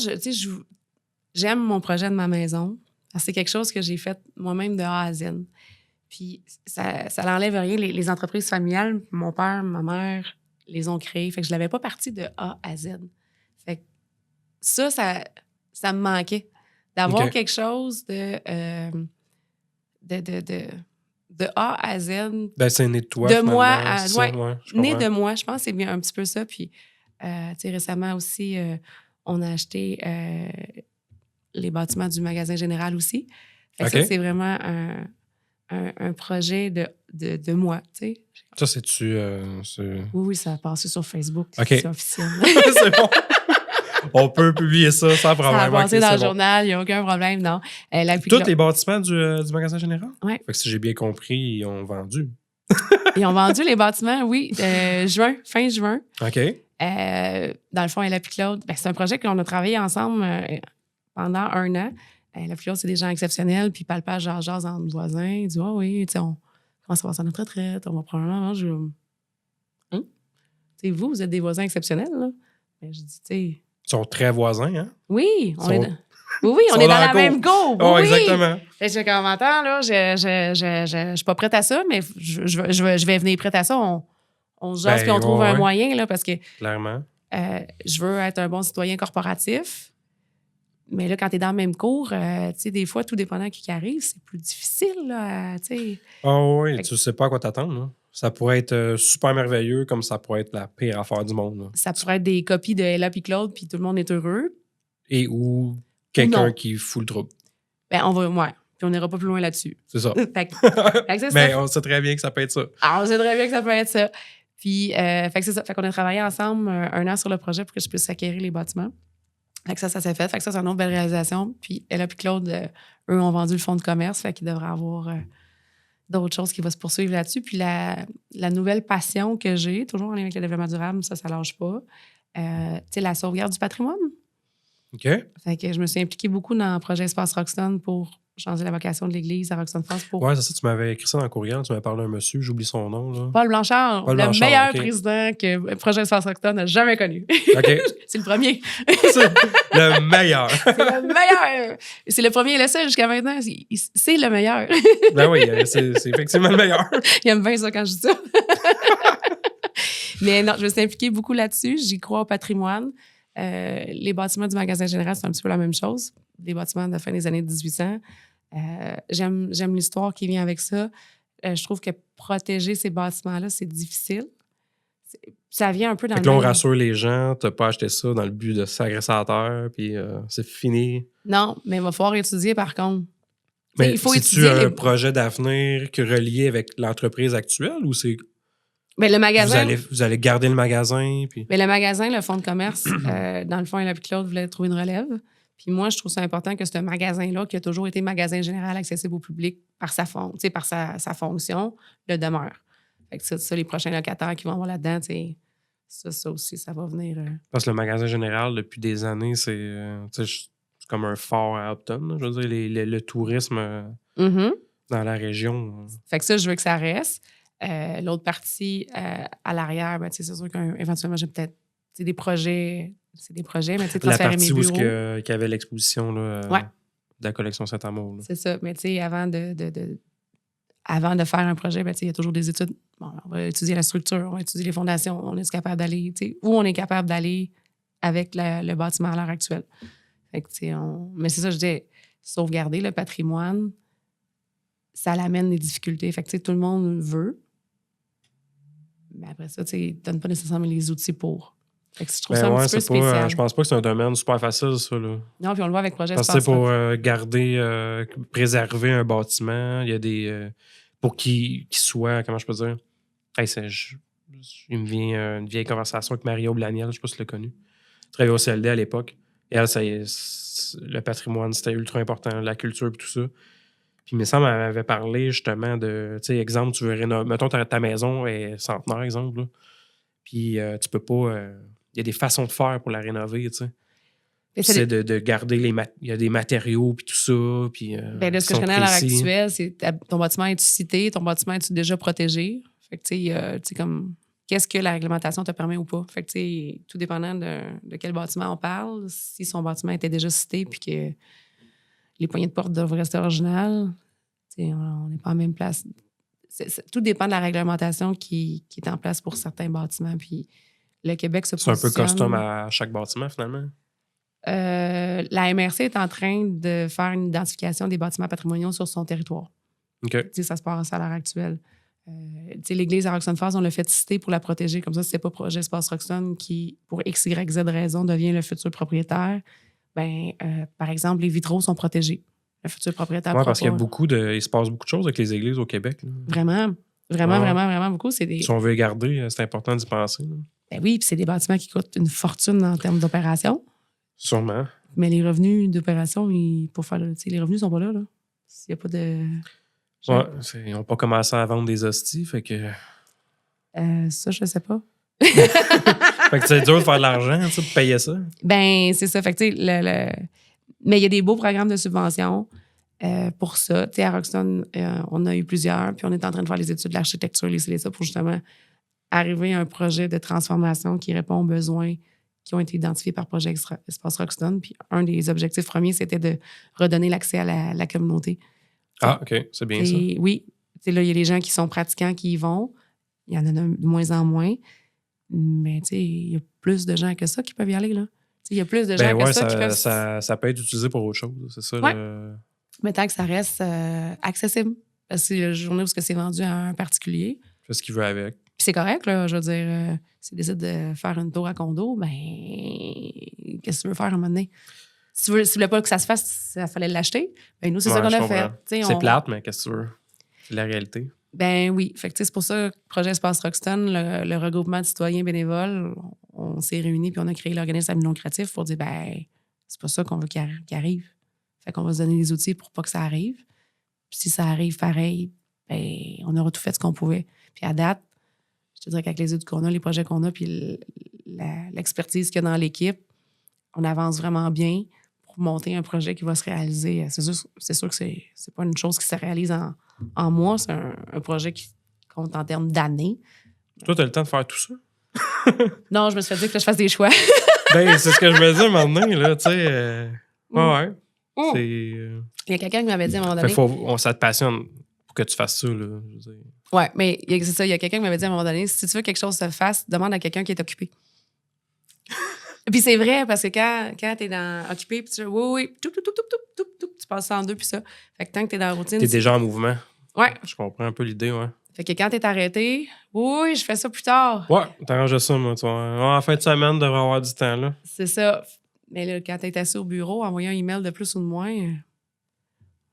j'aime mon projet de ma maison. C'est quelque chose que j'ai fait moi-même de A à Z. Puis ça n'enlève rien. Les entreprises familiales, mon père, ma mère les ont créées. Fait que je ne l'avais pas parti de A à Z. Fait que ça me manquait. D'avoir quelque chose de A à Z. Ben, c'est né de toi. De moi à. Né de moi, je pense que c'est bien un petit peu ça. Puis, tu sais, récemment aussi, on a acheté les bâtiments du magasin général aussi. Fait que ça, c'est vraiment un projet de moi, tu sais. Ça, c'est-tu. Oui, ça a passé sur Facebook. Okay. C'est officiel. C'est bon. On peut publier ça sans problème. Ça a passé dans le journal, il n'y a aucun problème, non. Tous les bâtiments du magasin général? Oui. Fait que si j'ai bien compris, ils ont vendu. Ils ont vendu les bâtiments, oui, fin juin. OK. Dans le fond, elle a Claude. Ben, c'est un projet qu'on a travaillé ensemble pendant 1 an. La Claude, c'est des gens exceptionnels, puis palpage jase entre voisins. Il dit, oh, oui, tu sais, on commence à voir ça à notre retraite, on va probablement manger. Hein? Tu sais, vous êtes des voisins exceptionnels, là. Ben, je dis, tu sais. Ils sont très voisins, hein? Oui, on est dans la même cour. Oh, oui. Exactement. Et je commentaire, là, je suis pas prête à ça, mais je vais venir prête à ça. On se jase puis on trouve un moyen, là, parce que... Clairement. Je veux être un bon citoyen corporatif, mais là, quand tu es dans le même cours, tu sais, des fois, tout dépendant qui arrive, c'est plus difficile, là, tu sais. Oui, tu sais pas à quoi t'attendre, là. Ça pourrait être super merveilleux, comme ça pourrait être la pire affaire du monde. Là. Ça pourrait être des copies de Ella puis Claude, puis tout le monde est heureux. Et ou quelqu'un qui fout le trouble. Ben, puis on n'ira pas plus loin là-dessus. C'est ça. fait que mais on sait très bien que ça peut être ça. On sait très bien que ça peut être ça. Puis, fait que c'est ça. Fait qu'on a travaillé ensemble 1 an sur le projet pour que je puisse acquérir les bâtiments. Fait que ça s'est fait. Fait que ça, c'est une autre belle réalisation. Puis, Ella puis Claude, eux, ont vendu le fonds de commerce. Fait qu'ils devraient avoir... d'autres choses qui vont se poursuivre là-dessus. Puis la nouvelle passion que j'ai, toujours en lien avec le développement durable, ça lâche pas, tu sais, la sauvegarde du patrimoine. OK. Fait que je me suis impliquée beaucoup dans le projet Espace Roxton pour changer la vocation de l'Église à Roxton France. Oui, c'est ça, tu m'avais écrit ça dans le courriel, tu m'avais parlé d'un monsieur, j'oublie son nom. Là. Paul Blanchard, le meilleur président que le projet Espace Roxton n'a jamais connu. OK. C'est le premier. C'est le meilleur. C'est le meilleur. C'est le premier et le seul jusqu'à maintenant. C'est le meilleur. Ben oui, c'est effectivement le meilleur. Il aime bien ça quand je dis ça. Mais non, je me suis impliquée beaucoup là-dessus. J'y crois au patrimoine. Les bâtiments du magasin général, c'est un petit peu la même chose. Des bâtiments de la fin des années 1800. J'aime l'histoire qui vient avec ça. Je trouve que protéger ces bâtiments-là, c'est difficile. Ça vient un peu dans fait que là, on rassure les gens, t'as pas acheté ça dans le but de s'agresser à terre, puis c'est fini. Non, mais il va falloir étudier par contre. Mais il faut c'est-tu un projet d'avenir que relié avec l'entreprise actuelle ou c'est... Mais le magasin... Vous allez garder le magasin, puis... Mais le magasin, le fonds de commerce, dans le fond, elle et Claude voulaient trouver une relève. Puis moi, je trouve ça important que ce magasin-là, qui a toujours été magasin général accessible au public par sa fonction, le demeure. Fait que ça, les prochains locataires qui vont avoir là-dedans, ça aussi, ça va venir... Parce que le magasin général, depuis des années, c'est comme un fort à Upton. Là, je veux dire, le tourisme dans la région. Fait que ça, je veux que ça reste. L'autre partie, à l'arrière, ben, c'est sûr qu'éventuellement, j'ai peut-être des projets... C'est des projets, mais tu sais, transférer mes bureaux. La partie où il y avait l'exposition là, de la collection Saint-Amour. C'est ça. Mais tu sais, avant de faire un projet, ben, il y a toujours des études. Bon, on va étudier la structure, on va étudier les fondations, on est capable d'aller, où on est capable d'aller avec le bâtiment à l'heure actuelle. Fait que, mais c'est ça, je dis, sauvegarder le patrimoine, ça l'amène des difficultés. Fait que tout le monde veut. Mais après ça, tu ne donnes pas nécessairement les outils pour. Fait que je trouve ça un petit peu spécial. Je pense pas que c'est un domaine super facile, ça. Là. Non, puis on le voit avec Projet Espace. Parce que pour garder, préserver un bâtiment, il y a des... pour qu'il soit, comment je peux dire... il me vient une vieille conversation avec Mario Blaniel, je sais pas si tu l'as connu. Je travaillais au CLD à l'époque. Et elle, le patrimoine, c'était ultra important, la culture et tout ça. Puis, il me semble, elle m'avait parlé justement de, tu sais, exemple, tu veux rénover... Mettons, ta maison est centenaire, exemple, là. Puis, tu peux pas... il y a des façons de faire pour la rénover, tu sais. C'est de garder il y a des matériaux puis tout ça. Puis, de ce que je connais à l'heure actuelle, c'est ton bâtiment est-tu cité, ton bâtiment est-tu déjà protégé? Fait que, tu sais, comme, qu'est-ce que la réglementation te permet ou pas? Fait que, tu sais, tout dépendant de quel bâtiment on parle, si son bâtiment était déjà cité puis que les poignées de porte doivent rester originales, tu sais, on n'est pas en même place. Tout dépend de la réglementation qui est en place pour certains bâtiments. Puis le Québec se positionne... C'est un peu custom à chaque bâtiment, finalement? La MRC est en train de faire une identification des bâtiments patrimoniaux sur son territoire. OK. Ça se passe à l'heure actuelle. L'église à Roxton Falls, on l'a fait citer pour la protéger. Comme ça, c'est pas Projet Espace Roxton qui, pour X, Y, Z raison, devient le futur propriétaire. Par exemple, les vitraux sont protégés. Le futur propriétaire... Oui, parce qu'il y a il se passe beaucoup de choses avec les églises au Québec. Là. Vraiment beaucoup. Si on veut les garder, c'est important d'y penser. Là. Ben oui, puis c'est des bâtiments qui coûtent une fortune en termes d'opération. Sûrement. Mais les revenus d'opération, pour faire les revenus sont pas là. S'il n'y a pas de... Ouais, ils n'ont pas commencé à vendre des hosties, fait que... ça, je sais pas. Fait que c'est dur de faire de l'argent, pour payer ça. Ben, c'est ça. Fait que, tu sais, mais il y a des beaux programmes de subvention pour ça. Tu sais, à Roxton, on a eu plusieurs, puis on est en train de faire les études de l'architecture, ça pour justement arriver à un projet de transformation qui répond aux besoins qui ont été identifiés par Projet Espace Roxton. Puis un des objectifs premiers, c'était de redonner l'accès à la communauté. Ah, OK. C'est bien ça. Oui. Tu sais, là, il y a les gens qui sont pratiquants qui y vont. Il y en a de moins en moins. Mais, tu sais, il y a plus de gens que ça qui peuvent y aller, là. Il y a plus de gens que ça qui peuvent... Ça peut être utilisé pour autre chose, c'est ça. Ouais. Mais tant que ça reste accessible. Parce que c'est la journée où c'est vendu à un particulier. Fait ce qu'il veut avec. Puis c'est correct, là. Je veux dire, s'il décide de faire une tour à condo, ben qu'est-ce que tu veux faire à un moment donné? Si tu voulais pas que ça se fasse, il fallait l'acheter. Ben nous, c'est ça qu'on a fait. C'est plate, mais qu'est-ce que tu veux? C'est la réalité. Ben oui. Fait que c'est pour ça que Projet Espace Roxton, le regroupement de citoyens bénévoles, on s'est réunis puis on a créé l'organisme à but non lucratif pour dire, ben c'est pas ça qu'on veut qu'il arrive. Fait qu'on va se donner les outils pour pas que ça arrive. Puis si ça arrive pareil, ben on aura tout fait ce qu'on pouvait. Puis à date, je te dirais qu'avec les études qu'on a, les projets qu'on a, puis l'expertise qu'il y a dans l'équipe, on avance vraiment bien pour monter un projet qui va se réaliser. C'est sûr que c'est pas une chose qui se réalise en mois, c'est un projet qui compte en termes d'années. Toi, tu as le temps de faire tout ça? Non, je me suis fait dire que je fasse des choix. Ben, c'est ce que je me dis maintenant, là, tu sais. Ouais. C'est... Il y a quelqu'un qui m'avait dit à un moment donné... ça te passionne pour que tu fasses ça, là. Je veux dire. Ouais, mais c'est ça. Il y a quelqu'un qui m'avait dit à un moment donné, si tu veux que quelque chose se fasse, demande à quelqu'un qui est occupé. Puis c'est vrai, parce que quand t'es occupé, puis tu dis oui, tout, tu passes ça en deux, puis ça. Fait que tant que t'es dans la routine... T'es déjà en mouvement. Ouais. Je comprends un peu l'idée, ouais. Fait que quand t'es arrêté, oui, je fais ça plus tard. Ouais, t'arranges ça, moi, toi. En fin de semaine, devrait avoir du temps, là. C'est ça. Mais là, quand t'es assis au bureau, envoyer un email de plus ou de moins,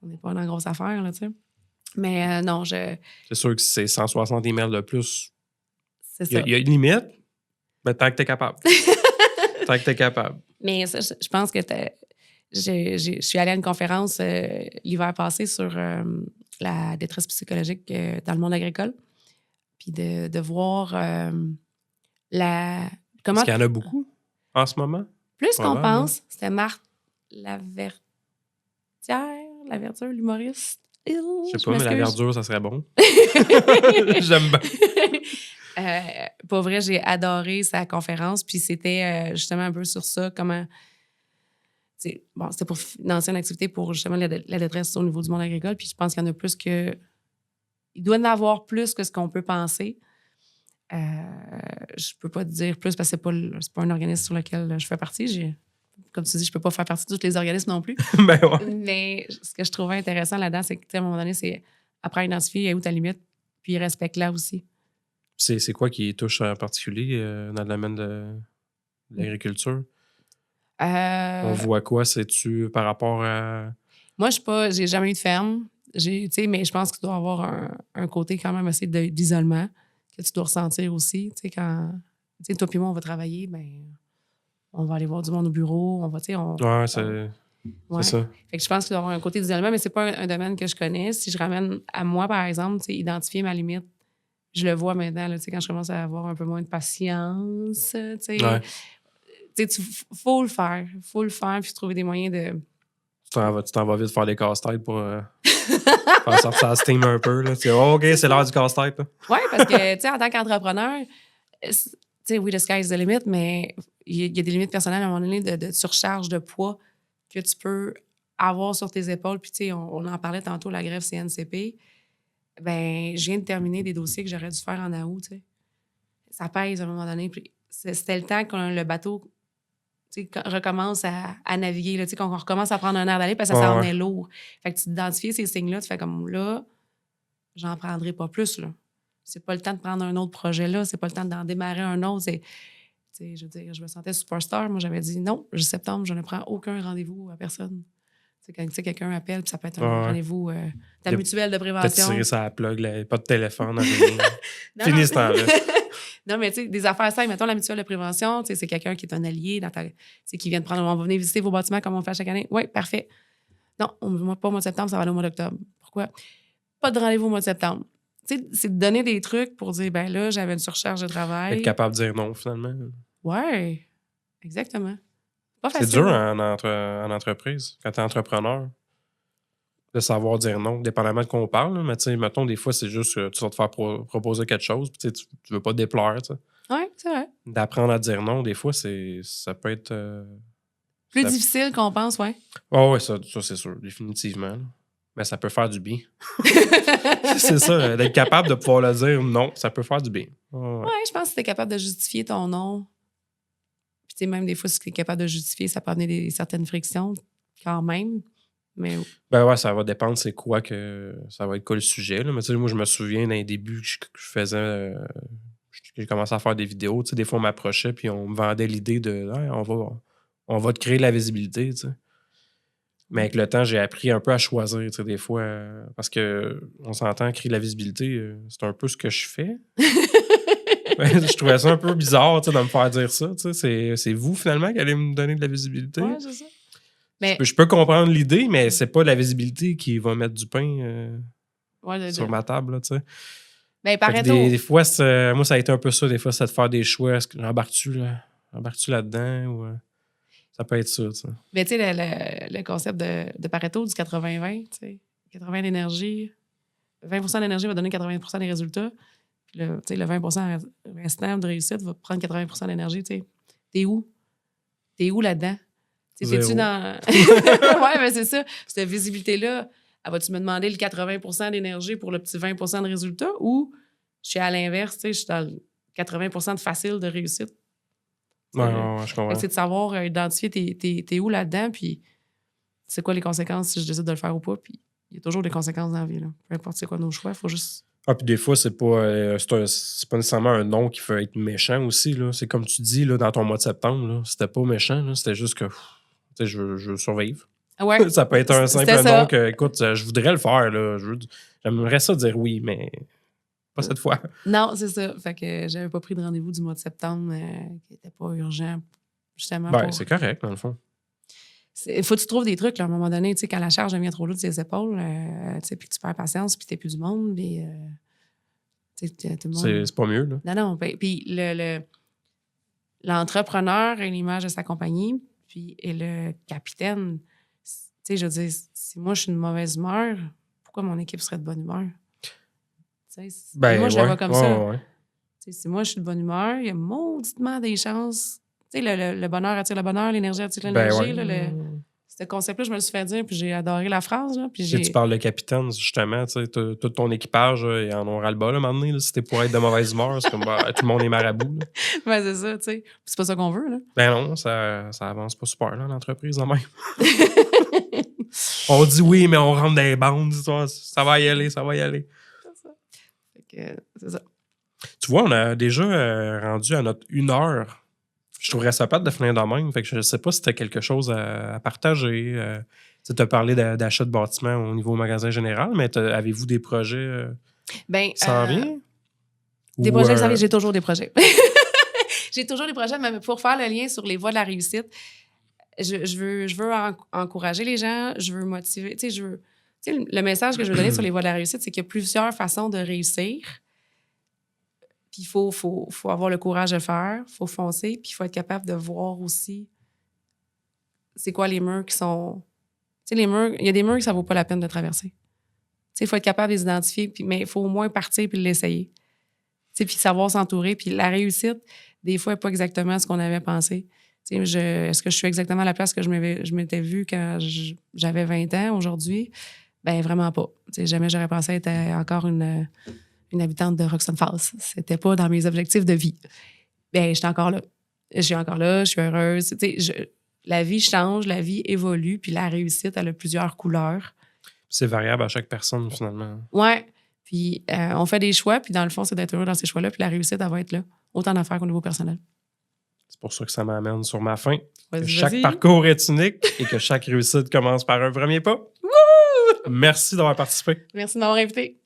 on n'est pas dans une grosse affaire, là, tu sais. Mais non, C'est sûr que c'est 160 emails de plus. C'est ça. Il y a une limite, mais tant que t'es capable. Tant que t'es capable. Mais ça, je pense que je suis allée à une conférence l'hiver passé sur la détresse psychologique dans le monde agricole. Puis de voir comment... Est-ce qu'il y en a beaucoup en ce moment? Plus qu'on Vraiment, pense, c'était Marthe Laverdière, l'humoriste. Je sais pas, mais la verdure, ça serait bon. J'aime bien. Pour vrai, j'ai adoré sa conférence. Puis c'était justement un peu sur ça, comment... Bon, c'était pour financer une activité pour justement la détresse au niveau du monde agricole. Puis je pense qu'il y en a plus que... Il doit y en avoir plus que ce qu'on peut penser. Je peux pas te dire plus parce que c'est pas un organisme sur lequel je fais partie. Comme tu dis, je peux pas faire partie de tous les organismes non plus. Ben ouais. Mais ce que je trouvais intéressant là-dedans, c'est qu'à un moment donné, c'est après identifier où ta limite, puis respecte-la aussi. C'est quoi qui touche en particulier dans le domaine de l'agriculture? On voit quoi? C'est-tu par rapport à... Moi, j'ai jamais eu de ferme. Mais je pense qu'il doit y avoir un côté quand même assez d'isolement que tu dois ressentir aussi. Quand toi puis moi, on va travailler, ben on va aller voir du monde au bureau, Ouais, c'est ça. Fait que je pense qu'il doit y avoir un côté d'isolement, mais c'est pas un domaine que je connais. Si je ramène à moi, par exemple, identifier ma limite, je le vois maintenant, là, quand je commence à avoir un peu moins de patience. Faut le faire. Faut le faire, puis trouver des moyens de... Tu t'en vas vite faire des casse-têtes pour faire sortir la steam un peu. Là. OK, c'est l'heure du casse-tête. Oui, parce que, en tant qu'entrepreneur, oui, the sky is the limit, mais il y a des limites personnelles à un moment donné de surcharge de poids que tu peux avoir sur tes épaules. Puis, on en parlait tantôt, la grève CNCP. Ben, je viens de terminer des dossiers que j'aurais dû faire en août, tu sais. Ça pèse à un moment donné. Puis c'était le temps que le bateau recommence à naviguer, là, qu'on recommence à prendre un air d'aller parce que ça en est lourd. Fait que tu identifies ces signes-là, tu fais comme là, j'en prendrai pas plus, là. C'est pas le temps de prendre un autre projet là, c'est pas le temps d'en démarrer un autre. Je veux dire, je me sentais superstar. Moi, j'avais dit non, septembre, je ne prends aucun rendez-vous à personne. Quand quelqu'un appelle, puis ça peut être un rendez-vous, ta mutuelle de prévention. Peut-être tirer sa plug, là, pas de téléphone. Fini ce temps-là. Non, mais tu sais, des affaires simples. Mettons la mutuelle de prévention, c'est quelqu'un qui est un allié, qui vient de prendre. On va venir visiter vos bâtiments comme on fait chaque année. Oui, parfait. Non, pas au mois de septembre, ça va aller au mois d'octobre. Pourquoi? Pas de rendez-vous au mois de septembre. Tu sais, c'est de donner des trucs pour dire, ben là, j'avais une surcharge de travail. Être capable de dire non, finalement. Oui, exactement. Pas facile. C'est dur en entreprise, quand tu es entrepreneur, de savoir dire non, dépendamment de quoi on parle. Là. Mais tu sais, mettons, des fois, c'est juste que tu vas te faire proposer quelque chose, puis tu veux pas te déplaire. Oui, c'est vrai. D'apprendre à dire non, des fois, ça peut être... plus difficile qu'on pense, oui. Oh, oui, ça c'est sûr, définitivement. Là. Mais ça peut faire du bien. C'est ça, d'être capable de pouvoir le dire non, ça peut faire du bien. Oui, je pense que si tu es capable de justifier ton non, puis tu sais, même des fois, si tu es capable de justifier, ça peut amener certaines frictions quand même. Mais... Ben ouais, ça va dépendre c'est quoi que ça va être quoi le sujet. Là. Mais tu sais, moi, je me souviens dans les débuts que je faisais... j'ai commencé à faire des vidéos. Tu sais, des fois, on m'approchait puis on me vendait l'idée de hey, on va te créer de la visibilité. Tu sais. Mais avec le temps, j'ai appris un peu à choisir, tu sais, des fois. Parce que on s'entend, créer de la visibilité, c'est un peu ce que je fais. Je trouvais ça un peu bizarre, tu sais, de me faire dire ça. Tu sais, c'est vous, finalement, qui allez me donner de la visibilité. Oui, c'est ça. Mais... Je peux comprendre l'idée, mais c'est pas la visibilité qui va mettre du pain sur ma table, là, tu sais. Ben, des fois, moi, ça a été un peu ça. Des fois, c'est de faire des choix. Est-ce que j'embarque-tu là-dedans? Ou, ça peut être ça, tu sais. Mais tu sais, le concept de Pareto, du 80-20, tu sais, 80 d'énergie, 20 d'énergie va donner 80 des résultats. Puis le 20 restant de réussite va prendre 80 d'énergie, tu sais. T'es où? T'es où là-dedans? T'es-tu dans... Oui, mais c'est ça. Cette visibilité-là, vas-tu me demander le 80 d'énergie pour le petit 20 de résultat ou je suis à l'inverse, tu sais, je suis dans le 80 de facile de réussite? Ouais, je comprends. C'est de savoir identifier t'es où là-dedans, puis c'est quoi les conséquences si je décide de le faire ou pas. Puis il y a toujours des conséquences dans la vie. Là. Peu importe c'est quoi nos choix, il faut juste... Ah, puis des fois, c'est pas nécessairement un nom qui fait être méchant aussi. Là. C'est comme tu dis là, dans ton mois de septembre, là, c'était pas méchant. Là, c'était juste que je veux survivre. Ouais, ça peut être un simple ça. nom que, écoute, je voudrais le faire. Là. J'aimerais ça dire oui, mais pas cette fois. Non, c'est ça. Fait que j'avais pas pris de rendez-vous du mois de septembre qui était pas urgent, justement. Ben, c'est correct, dans le fond. Il faut que tu trouves des trucs, là, à un moment donné, tu sais, quand la charge devient trop lourde de tes épaules, tu sais, puis que tu perds patience, puis t'es plus du monde, puis tu sais, tout le monde... C'est pas mieux, là. Non, puis l'entrepreneur a une image de sa compagnie, puis et le capitaine, tu sais, je veux dire, si moi, je suis de mauvaise humeur, pourquoi mon équipe serait de bonne humeur? Tu sais, moi, je le vois comme ça. Ouais. Tu sais, si moi, je suis de bonne humeur, il y a mauditement des chances... Tu sais, le bonheur attire le bonheur, l'énergie attire l'énergie. Ouais. Ce concept-là, je me le suis fait dire, puis j'ai adoré la phrase. Là, puis tu parles de capitaine, justement, tu sais, tout ton équipage, ils en ont ras-le-bas, là, à un moment donné, là, si t'es pour être de mauvaise humeur, c'est comme tout le monde est marabout. Là. Ben, c'est ça, tu sais. C'est pas ça qu'on veut, là. Ben non, ça avance pas super, là, l'entreprise, là même. On dit oui, mais on rentre dans les bandes, ça va y aller, ça va y aller. C'est ça. Fait que, c'est ça. Tu vois, on a déjà rendu à notre 1 heure. Je trouverais ça plate de finir de même. Fait que je sais pas si tu as quelque chose à partager. Tu as parlé d'achat de bâtiments au niveau magasin général, mais avez-vous des projets qui s'en viennent? Des projets qui s'en viennent, j'ai toujours des projets. J'ai toujours des projets, mais pour faire le lien sur les voies de la réussite, je veux encourager les gens, je veux motiver. Tu sais, le message que je veux donner sur les voies de la réussite, c'est qu'il y a plusieurs façons de réussir. Puis il faut avoir le courage de le faire, il faut foncer, puis il faut être capable de voir aussi c'est quoi les murs qui sont... Tu sais, les murs, il y a des murs que ça vaut pas la peine de traverser. Tu sais, il faut être capable de les identifier, mais il faut au moins partir puis l'essayer. Tu sais, puis savoir s'entourer. Puis la réussite, des fois, n'est pas exactement ce qu'on avait pensé. Tu sais, est-ce que je suis exactement à la place que je m'étais vue quand j'avais 20 ans aujourd'hui? Ben vraiment pas. Tu sais, jamais j'aurais pensé être encore une habitante de Roxton Falls. C'était pas dans mes objectifs de vie. Bien, j'étais encore là. Je suis encore là, je suis heureuse. Tu sais, la vie change, la vie évolue, puis la réussite, elle a plusieurs couleurs. C'est variable à chaque personne, finalement. Ouais. Puis on fait des choix, puis dans le fond, c'est d'être heureux dans ces choix-là, puis la réussite, elle va être là. Autant d'affaires qu'au niveau personnel. C'est pour ça que ça m'amène sur ma fin. Chaque parcours est unique et que chaque réussite commence par un premier pas. Merci d'avoir participé. Merci de m'avoir invité.